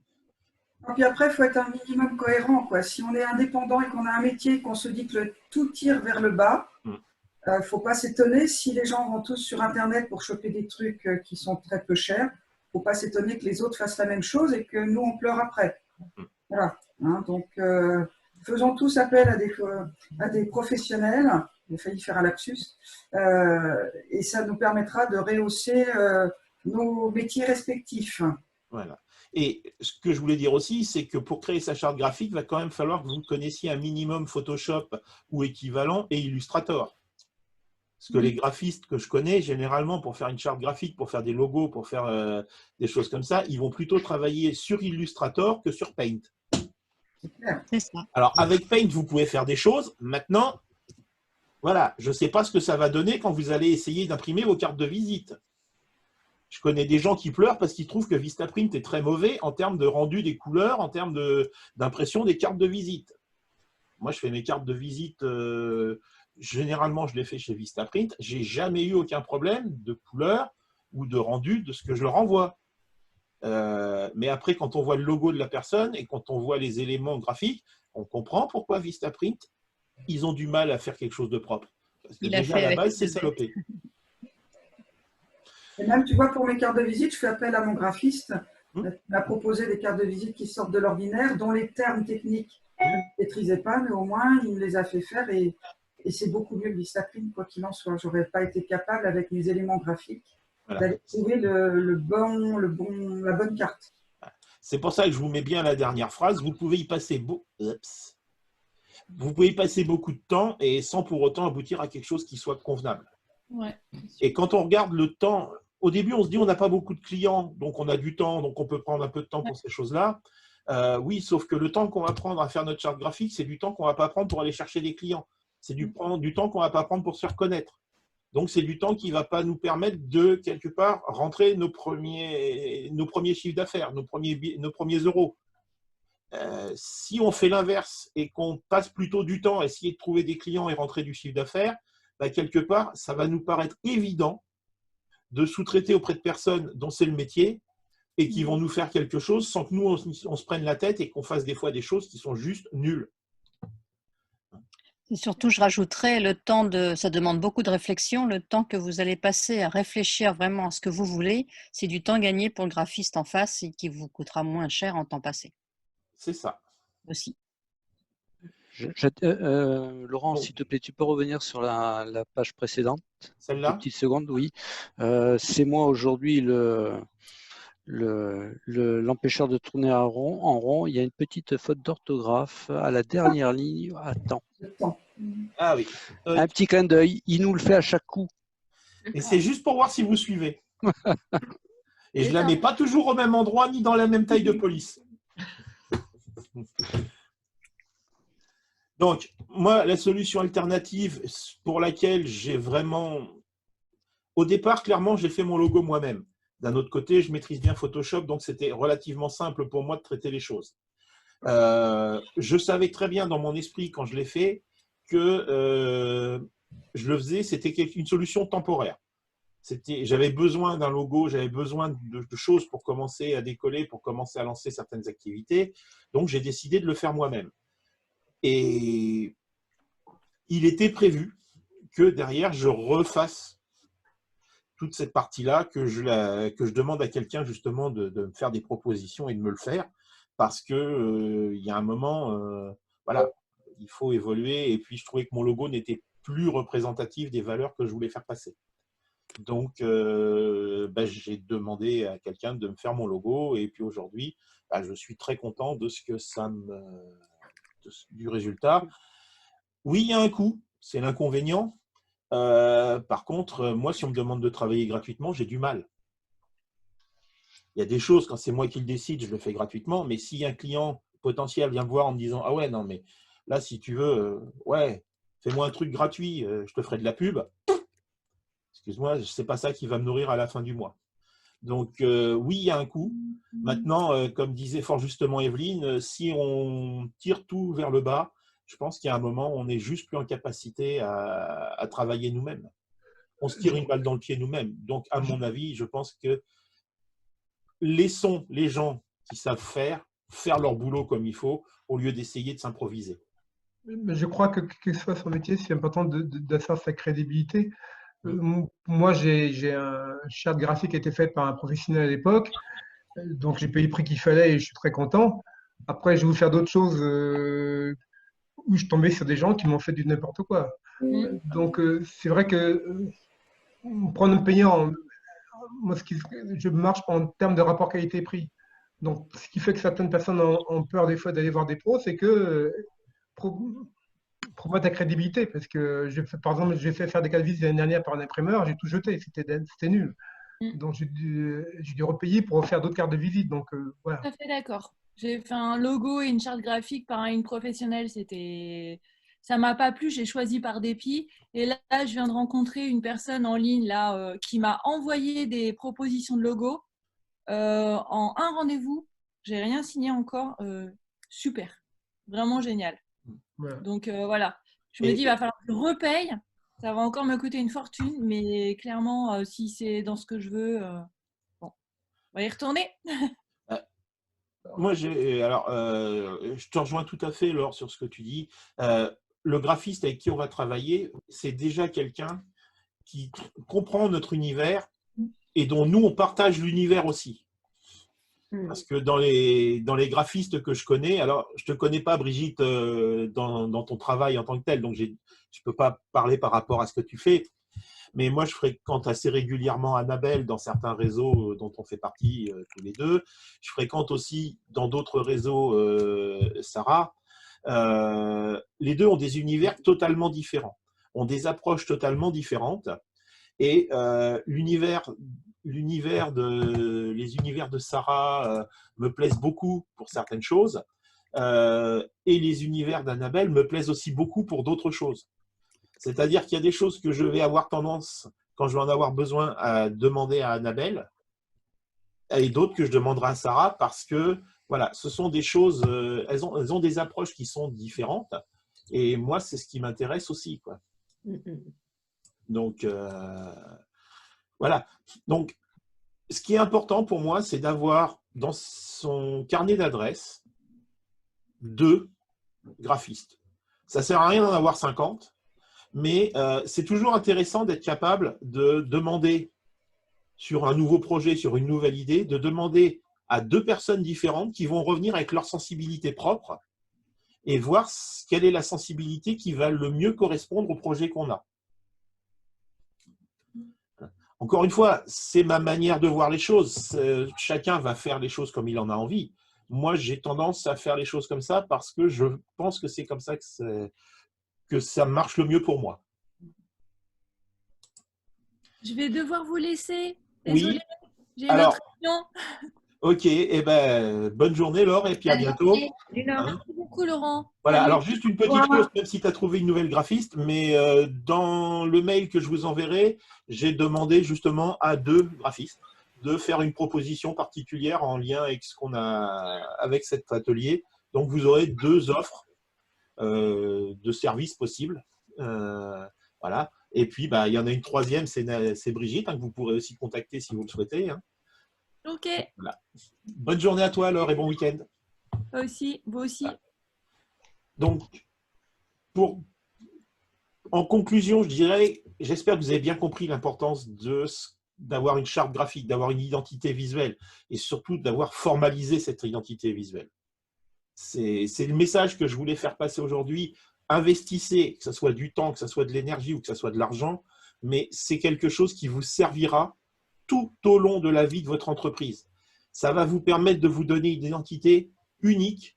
Et puis après, il faut être un minimum cohérent, quoi. Si on est indépendant et qu'on a un métier et qu'on se dit que tout tire vers le bas, il ne faut pas s'étonner si les gens vont tous sur Internet pour choper des trucs qui sont très peu chers. Il ne faut pas s'étonner que les autres fassent la même chose et que nous, on pleure après. Voilà. Donc, faisons tous appel à des professionnels. J'ai failli faire un lapsus. Et ça nous permettra de rehausser nos métiers respectifs. Voilà. Et ce que je voulais dire aussi, c'est que pour créer sa charte graphique, il va quand même falloir que vous connaissiez un minimum Photoshop ou équivalent et Illustrator. Parce que les graphistes que je connais, généralement, pour faire une charte graphique, pour faire des logos, pour faire des choses comme ça, ils vont plutôt travailler sur Illustrator que sur Paint. C'est ça. Alors, avec Paint, vous pouvez faire des choses. Maintenant, voilà, je ne sais pas ce que ça va donner quand vous allez essayer d'imprimer vos cartes de visite. Je connais des gens qui pleurent parce qu'ils trouvent que Vistaprint est très mauvais en termes de rendu des couleurs, en termes d'impression des cartes de visite. Moi, je fais mes cartes de visite, généralement, je les fais chez Vistaprint. Je n'ai jamais eu aucun problème de couleur ou de rendu de ce que je leur envoie. Mais après, quand on voit le logo de la personne et quand on voit les éléments graphiques, on comprend pourquoi Vistaprint, ils ont du mal à faire quelque chose de propre. Parce que déjà, à la base, c'est salopé. Et même, tu vois, pour mes cartes de visite, je fais appel à mon graphiste. Il m'a proposé des cartes de visite qui sortent de l'ordinaire, dont les termes techniques, je ne maîtrisais pas, mais au moins, il me les a fait faire et c'est beaucoup mieux que Vistaprint, quoi qu'il en soit. Je n'aurais pas été capable, avec mes éléments graphiques, d'aller trouver la bonne carte. C'est pour ça que je vous mets bien la dernière phrase. Vous pouvez y passer beaucoup de temps et sans pour autant aboutir à quelque chose qui soit convenable. Ouais. Et quand on regarde le temps, au début, on se dit on n'a pas beaucoup de clients, donc on a du temps, donc on peut prendre un peu de temps pour ces choses-là. Oui, sauf que le temps qu'on va prendre à faire notre charte graphique, c'est du temps qu'on ne va pas prendre pour aller chercher des clients. C'est du temps qu'on ne va pas prendre pour se faire connaître. Donc, c'est du temps qui ne va pas nous permettre de, quelque part, rentrer nos premiers chiffres d'affaires, nos premiers euros. Si on fait l'inverse et qu'on passe plutôt du temps à essayer de trouver des clients et rentrer du chiffre d'affaires, bah, quelque part, ça va nous paraître évident de sous-traiter auprès de personnes dont c'est le métier et qui vont nous faire quelque chose sans que nous, on se prenne la tête et qu'on fasse des fois des choses qui sont juste nulles. Et surtout, je rajouterais le temps ça demande beaucoup de réflexion, le temps que vous allez passer à réfléchir vraiment à ce que vous voulez, c'est du temps gagné pour le graphiste en face et qui vous coûtera moins cher en temps passé. C'est ça. Aussi. Laurent, s'il te plaît, tu peux revenir sur la page précédente? Celle-là? Une petite seconde, oui. C'est moi aujourd'hui l'empêcheur de tourner en rond. Il y a une petite faute d'orthographe à la dernière ligne. Attends. Ah oui. Un petit clin d'œil. Il nous le fait à chaque coup. Et c'est juste pour voir si vous suivez. Et je ne la mets pas toujours au même endroit ni dans la même taille de police. Donc, moi, la solution alternative pour laquelle j'ai vraiment… Au départ, clairement, j'ai fait mon logo moi-même. D'un autre côté, je maîtrise bien Photoshop, donc c'était relativement simple pour moi de traiter les choses. Je savais très bien dans mon esprit, quand je l'ai fait, que je le faisais, c'était une solution temporaire. J'avais besoin d'un logo, j'avais besoin de choses pour commencer à décoller, pour commencer à lancer certaines activités. Donc, j'ai décidé de le faire moi-même. Et il était prévu que derrière, je refasse toute cette partie-là, que je demande à quelqu'un justement de me faire des propositions et de me le faire, parce qu'il y a un moment, voilà, il faut évoluer. Et puis, je trouvais que mon logo n'était plus représentatif des valeurs que je voulais faire passer. Donc, j'ai demandé à quelqu'un de me faire mon logo. Et puis aujourd'hui, je suis très content de ce que du résultat. Oui, il y a un coût, c'est l'inconvénient. Par contre, moi, si on me demande de travailler gratuitement, j'ai du mal. Il y a des choses, quand c'est moi qui le décide, je le fais gratuitement. Mais si un client potentiel vient me voir en me disant « Ah ouais, non, mais là, si tu veux, ouais, fais-moi un truc gratuit, je te ferai de la pub. » Excuse-moi, ce n'est pas ça qui va me nourrir à la fin du mois. Donc, oui, il y a un coût. Maintenant, comme disait fort justement Evelyne, si on tire tout vers le bas, je pense qu'il y a un moment où on n'est juste plus en capacité à travailler nous-mêmes. On se tire une balle dans le pied nous-mêmes. Donc, à mon avis, je pense que laissons les gens qui savent faire leur boulot comme il faut, au lieu d'essayer de s'improviser. Je crois que quel que soit son métier, c'est important d'asseoir sa crédibilité. Moi, j'ai un charte graphique qui a été faite par un professionnel à l'époque, donc j'ai payé le prix qu'il fallait et je suis très content. Après, j'ai voulu faire d'autres choses où je tombais sur des gens qui m'ont fait du n'importe quoi. Donc, c'est vrai que prendre un payant, moi, je marche en termes de rapport qualité-prix. Donc, ce qui fait que certaines personnes ont peur des fois d'aller voir des pros, c'est que prouve ta crédibilité. Parce que, par exemple, j'ai fait faire des cas de visite l'année dernière par un imprimeur, j'ai tout jeté, c'était nul. Donc, j'ai dû repayer pour faire d'autres cartes de visite. Donc, voilà. Tout à fait d'accord. J'ai fait un logo et une charte graphique par une professionnelle. Ça m'a pas plu, j'ai choisi par dépit. Et là, je viens de rencontrer une personne en ligne là, qui m'a envoyé des propositions de logo en un rendez-vous. J'ai rien signé encore. Super, vraiment génial. Voilà. Donc voilà, je me dis, il va falloir que je repaye. Ça va encore me coûter une fortune, mais clairement, si c'est dans ce que je veux, bon, on va y retourner. Moi, je te rejoins tout à fait, Laure, sur ce que tu dis. Le graphiste avec qui on va travailler, c'est déjà quelqu'un qui comprend notre univers et dont nous, on partage l'univers aussi. Parce que dans les graphistes que je connais, alors je ne te connais pas, Brigitte, dans ton travail en tant que tel, donc je ne peux pas parler par rapport à ce que tu fais. Mais moi, je fréquente assez régulièrement Annabelle dans certains réseaux dont on fait partie tous les deux. Je fréquente aussi dans d'autres réseaux Sarah. Les deux ont des univers totalement différents, ont des approches totalement différentes. Et les univers de Sarah me plaisent beaucoup pour certaines choses. Et les univers d'Annabelle me plaisent aussi beaucoup pour d'autres choses. C'est-à-dire qu'il y a des choses que je vais avoir tendance, quand je vais en avoir besoin, à demander à Annabelle, et d'autres que je demanderai à Sarah parce que, voilà, ce sont des choses, elles ont des approches qui sont différentes. Et moi, c'est ce qui m'intéresse aussi, quoi. Donc, voilà. Donc, ce qui est important pour moi, c'est d'avoir dans son carnet d'adresses 2 graphistes. Ça ne sert à rien d'en avoir 50, mais c'est toujours intéressant d'être capable de demander sur un nouveau projet, sur une nouvelle idée, de demander à 2 personnes différentes qui vont revenir avec leur sensibilité propre et voir quelle est la sensibilité qui va le mieux correspondre au projet qu'on a. Encore une fois, c'est ma manière de voir les choses. Chacun va faire les choses comme il en a envie. Moi, j'ai tendance à faire les choses comme ça parce que je pense que c'est comme ça que ça marche le mieux pour moi. Je vais devoir vous laisser. Désolée, oui. J'ai une autre réunion. Ok, eh ben, bonne journée Laure et puis à bientôt. Merci beaucoup Laurent. Voilà, Salut. alors juste une petite chose, même si tu as trouvé une nouvelle graphiste, mais dans le mail que je vous enverrai, j'ai demandé justement à 2 graphistes de faire une proposition particulière en lien avec ce qu'on a avec cet atelier. Donc vous aurez 2 offres de services possibles. Voilà. Et puis bah, il y en a une 3e, c'est Brigitte, hein, que vous pourrez aussi contacter si vous le souhaitez. Hein. Ok. Voilà. Bonne journée à toi Laure et bon week-end. Toi aussi, vous aussi. Voilà. Donc, en conclusion, je dirais, j'espère que vous avez bien compris l'importance d'avoir une charte graphique, d'avoir une identité visuelle et surtout d'avoir formalisé cette identité visuelle. C'est le message que je voulais faire passer aujourd'hui. Investissez, que ce soit du temps, que ce soit de l'énergie ou que ce soit de l'argent, mais c'est quelque chose qui vous servira tout au long de la vie de votre entreprise. Ça va vous permettre de vous donner une identité unique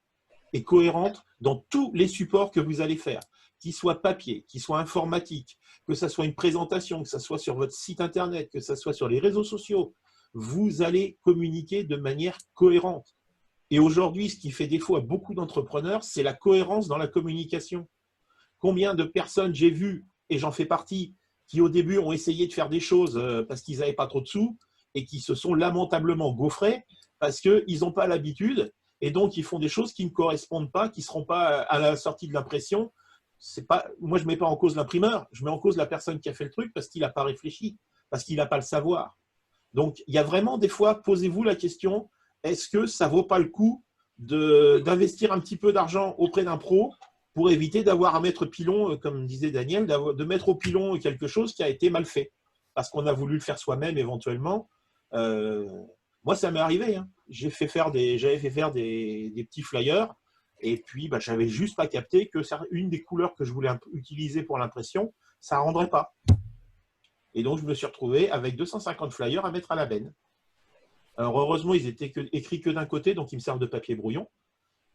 et cohérente dans tous les supports que vous allez faire, qu'ils soient papier, qu'ils soient informatiques, que ce soit une présentation, que ce soit sur votre site internet, que ce soit sur les réseaux sociaux. Vous allez communiquer de manière cohérente. Et aujourd'hui, ce qui fait défaut à beaucoup d'entrepreneurs, c'est la cohérence dans la communication. Combien de personnes j'ai vues, et j'en fais partie, qui au début ont essayé de faire des choses parce qu'ils n'avaient pas trop de sous et qui se sont lamentablement gaufrés parce qu'ils n'ont pas l'habitude et donc ils font des choses qui ne correspondent pas, qui ne seront pas à la sortie de l'impression. Moi, je ne mets pas en cause l'imprimeur, je mets en cause la personne qui a fait le truc parce qu'il n'a pas réfléchi, parce qu'il n'a pas le savoir. Donc, il y a vraiment des fois, posez-vous la question, est-ce que ça ne vaut pas le coup d'investir un petit peu d'argent auprès d'un pro pour éviter d'avoir à mettre pilon, comme disait Daniel, de mettre au pilon quelque chose qui a été mal fait, parce qu'on a voulu le faire soi-même éventuellement. Moi, ça m'est arrivé. Hein. J'avais fait faire des petits flyers, et puis bah, j'avais juste pas capté que une des couleurs que je voulais utiliser pour l'impression, ça ne rendrait pas. Et donc, je me suis retrouvé avec 250 flyers à mettre à la benne. Alors, heureusement, ils étaient écrits que d'un côté, donc ils me servent de papier brouillon.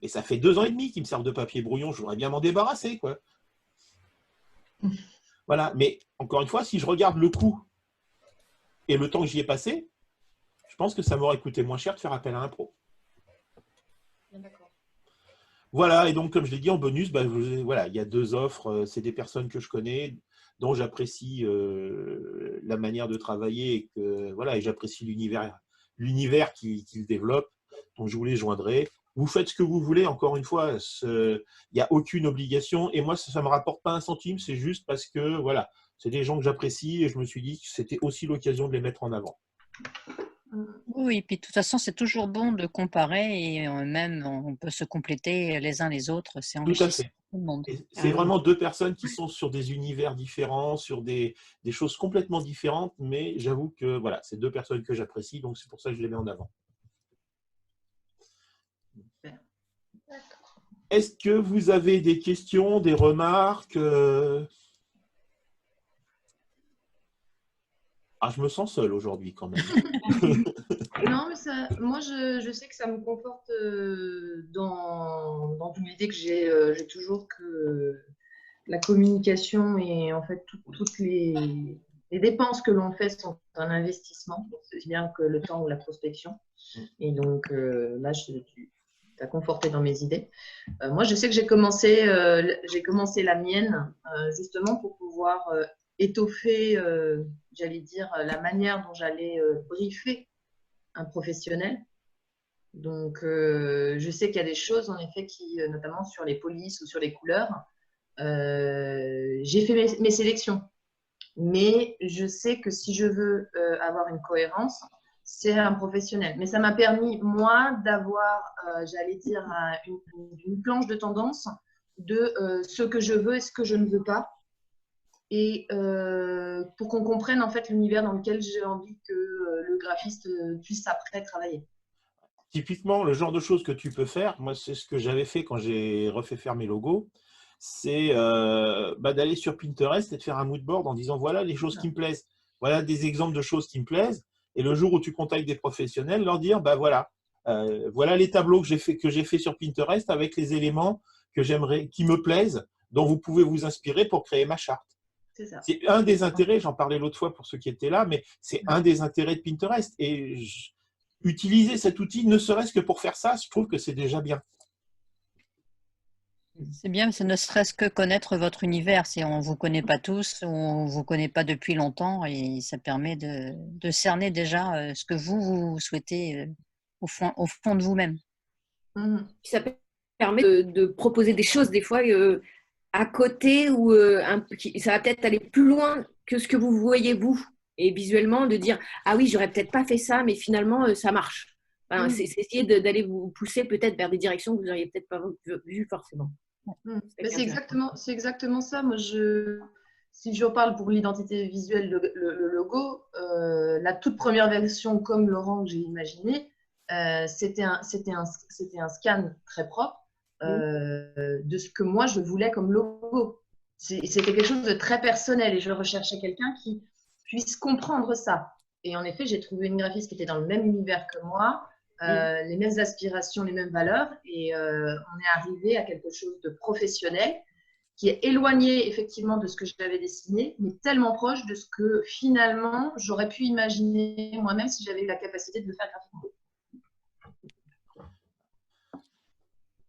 Et ça fait 2 ans et demi qu'ils me servent de papier brouillon. Je voudrais bien m'en débarrasser, quoi. Voilà. Mais encore une fois, si je regarde le coût et le temps que j'y ai passé, je pense que ça m'aurait coûté moins cher de faire appel à un pro. Voilà. Et donc, comme je l'ai dit en bonus, bah, voilà, il y a 2 offres. C'est des personnes que je connais, dont j'apprécie la manière de travailler et que voilà, et j'apprécie l'univers qu'ils développent. Donc, je vous les joindrai. Vous faites ce que vous voulez, encore une fois, il n'y a aucune obligation. Et moi, ça ne me rapporte pas un centime, c'est juste parce que voilà, c'est des gens que j'apprécie et je me suis dit que c'était aussi l'occasion de les mettre en avant. Oui, et puis de toute façon, c'est toujours bon de comparer et même on peut se compléter les uns les autres. C'est enrichissant pour tout le monde. C'est vraiment 2 personnes qui sont sur des univers différents, sur des choses complètement différentes, mais j'avoue que voilà, c'est 2 personnes que j'apprécie, donc c'est pour ça que je les mets en avant. Est-ce que vous avez des questions, des remarques? Ah, je me sens seul aujourd'hui quand même. Non, mais moi, je sais que ça me conforte dans l'idée que j'ai toujours que la communication et en fait toutes les dépenses que l'on fait sont un investissement, aussi bien que le temps ou la prospection. Et donc là, t'a conforté dans mes idées. Moi, je sais que j'ai commencé la mienne justement pour pouvoir étoffer, j'allais dire, la manière dont j'allais briefer un professionnel. Donc, je sais qu'il y a des choses, en effet, qui, notamment sur les polices ou sur les couleurs, j'ai fait mes sélections. Mais je sais que si je veux avoir une cohérence, c'est un professionnel. Mais ça m'a permis, moi, d'avoir, j'allais dire, une planche de tendance de ce que je veux et ce que je ne veux pas. Et pour qu'on comprenne, en fait, l'univers dans lequel j'ai envie que le graphiste puisse après travailler. Typiquement, le genre de choses que tu peux faire, moi, c'est ce que j'avais fait quand j'ai refait faire mes logos, c'est d'aller sur Pinterest et de faire un mood board en disant voilà les choses qui me plaisent, voilà des exemples de choses qui me plaisent. Et le jour où tu contactes des professionnels, leur dire voilà, voilà les tableaux que j'ai fait sur Pinterest avec les éléments que j'aimerais, qui me plaisent, dont vous pouvez vous inspirer pour créer ma charte. C'est un des intérêts, j'en parlais l'autre fois pour ceux qui étaient là, mais c'est un des intérêts de Pinterest. Et utiliser cet outil, ne serait-ce que pour faire ça, je trouve que c'est déjà bien. C'est bien, ce ne serait-ce que connaître votre univers. Si on ne vous connaît pas tous, ou on ne vous connaît pas depuis longtemps, et ça permet de cerner déjà ce que vous souhaitez au fond de vous-même. Ça permet de proposer des choses, des fois, à côté, ou ça va peut-être aller plus loin que ce que vous voyez, vous. Et visuellement, de dire « Ah oui, j'aurais peut-être pas fait ça, mais finalement, ça marche. » Enfin, c'est essayer d'aller vous pousser peut-être vers des directions que vous n'auriez peut-être pas vues forcément. C'est exactement ça. Moi, si je parle pour l'identité visuelle, le logo, la toute première version, comme Laurent que j'ai imaginé, c'était un scan très propre de ce que moi je voulais comme logo. C'était quelque chose de très personnel et je recherchais quelqu'un qui puisse comprendre ça. Et en effet, j'ai trouvé une graphiste qui était dans le même univers que moi, les mêmes aspirations, les mêmes valeurs, et on est arrivé à quelque chose de professionnel qui est éloigné effectivement de ce que j'avais dessiné, mais tellement proche de ce que finalement j'aurais pu imaginer moi-même si j'avais eu la capacité de le faire graphiquement.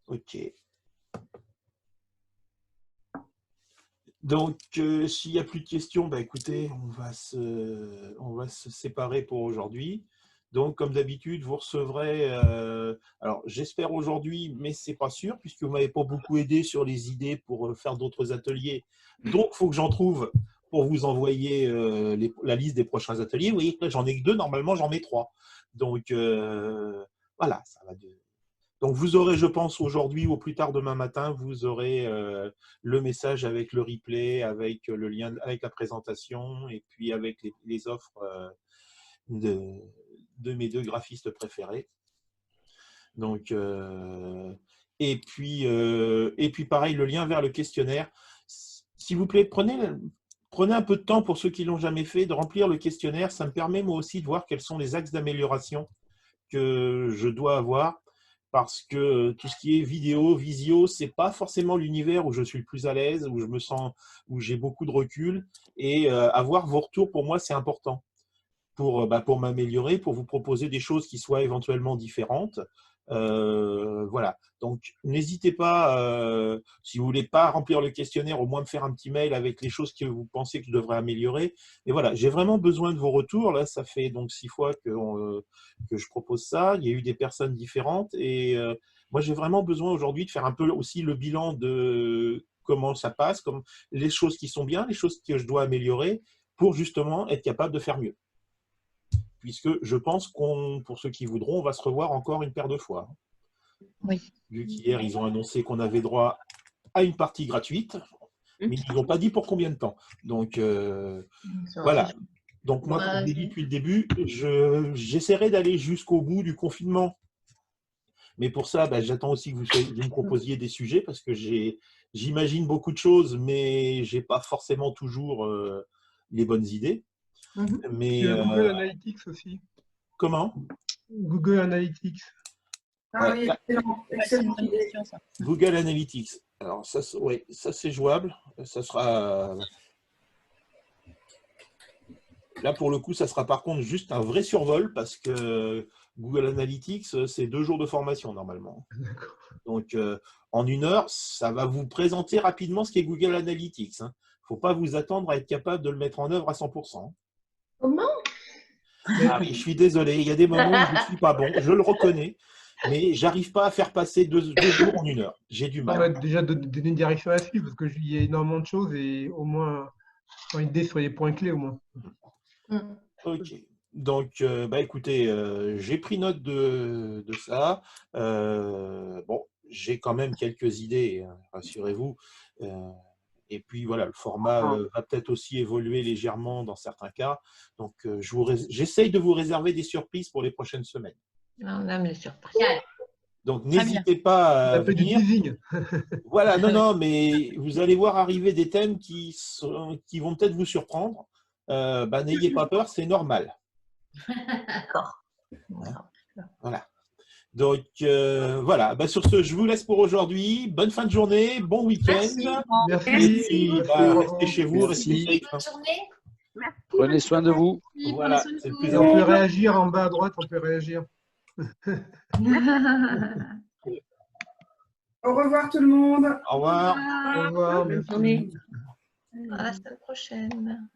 Ok. Donc, s'il n'y a plus de questions, écoutez, on va se séparer pour aujourd'hui. Donc, comme d'habitude, vous recevrez, alors j'espère aujourd'hui, mais ce n'est pas sûr, puisque vous ne m'avez pas beaucoup aidé sur les idées pour faire d'autres ateliers. Donc, il faut que j'en trouve pour vous envoyer la liste des prochains ateliers. Vous voyez que là, j'en ai que 2, normalement, j'en mets 3. Donc, voilà, ça va de... Donc, vous aurez, je pense, aujourd'hui ou plus tard demain matin, vous aurez le message avec le replay, avec le lien, avec la présentation et puis avec les offres de mes 2 graphistes préférés. Donc, et puis pareil, le lien vers le questionnaire. S'il vous plaît, prenez un peu de temps pour ceux qui ne l'ont jamais fait, de remplir le questionnaire. Ça me permet moi aussi de voir quels sont les axes d'amélioration que je dois avoir. Parce que tout ce qui est vidéo, visio, ce n'est pas forcément l'univers où je suis le plus à l'aise, où je me sens, où j'ai beaucoup de recul. Et avoir vos retours, pour moi, c'est important pour m'améliorer, pour vous proposer des choses qui soient éventuellement différentes. Voilà. Donc, n'hésitez pas, si vous ne voulez pas remplir le questionnaire, au moins me faire un petit mail avec les choses que vous pensez que je devrais améliorer. Et voilà, j'ai vraiment besoin de vos retours. Là, ça fait donc 6 fois que je propose ça. Il y a eu des personnes différentes. Et moi, j'ai vraiment besoin aujourd'hui de faire un peu aussi le bilan de comment ça passe, comme les choses qui sont bien, les choses que je dois améliorer pour justement être capable de faire mieux. Puisque je pense pour ceux qui voudront, on va se revoir encore une paire de fois. Oui. Vu qu'hier, ils ont annoncé qu'on avait droit à une partie gratuite, mais ils n'ont pas dit pour combien de temps. Donc, voilà. Donc, moi, comme je l'ai dit depuis le début, j'essaierai d'aller jusqu'au bout du confinement. Mais pour ça, j'attends aussi que vous me proposiez des sujets, parce que j'imagine beaucoup de choses, mais je n'ai pas forcément toujours les bonnes idées. Mais, Google Analytics aussi. Comment? Google Analytics. Ah oui, excellent. Google Analytics. Alors, ça, ouais, ça c'est jouable. Ça sera... Là, pour le coup, ça sera par contre juste un vrai survol, parce que Google Analytics, c'est 2 jours de formation normalement. Donc, en 1 heure, ça va vous présenter rapidement ce qu'est Google Analytics. Il ne faut pas vous attendre à être capable de le mettre en œuvre à 100%. Comment? Ah oui, je suis désolé. Il y a des moments où je ne suis pas bon, je le reconnais. Mais j'arrive pas à faire passer 2 jours en 1 heure. J'ai du mal. On va déjà donner une direction à suivre parce qu'il y a énormément de choses et au moins une idée sur les points clés au moins. Ok. Donc, écoutez, j'ai pris note de ça. Bon, j'ai quand même quelques idées, hein, rassurez-vous. Et puis voilà, le format va peut-être aussi évoluer légèrement dans certains cas. Donc, j'essaye de vous réserver des surprises pour les prochaines semaines. On aime les surprises. Donc, n'hésitez pas à venir. Voilà, non, mais vous allez voir arriver des thèmes qui vont peut-être vous surprendre. N'ayez pas peur, c'est normal. D'accord. Voilà. Donc, voilà. Sur ce, je vous laisse pour aujourd'hui. Bonne fin de journée, bon week-end. Merci. Et puis, restez chez vous, restez safe. Bonne journée. Prenez soin de vous. Voilà, c'est le plus On peut important. réagir en bas à droite, on peut réagir. Au revoir tout le monde. Au revoir. Au revoir. Bonne journée. À la semaine prochaine.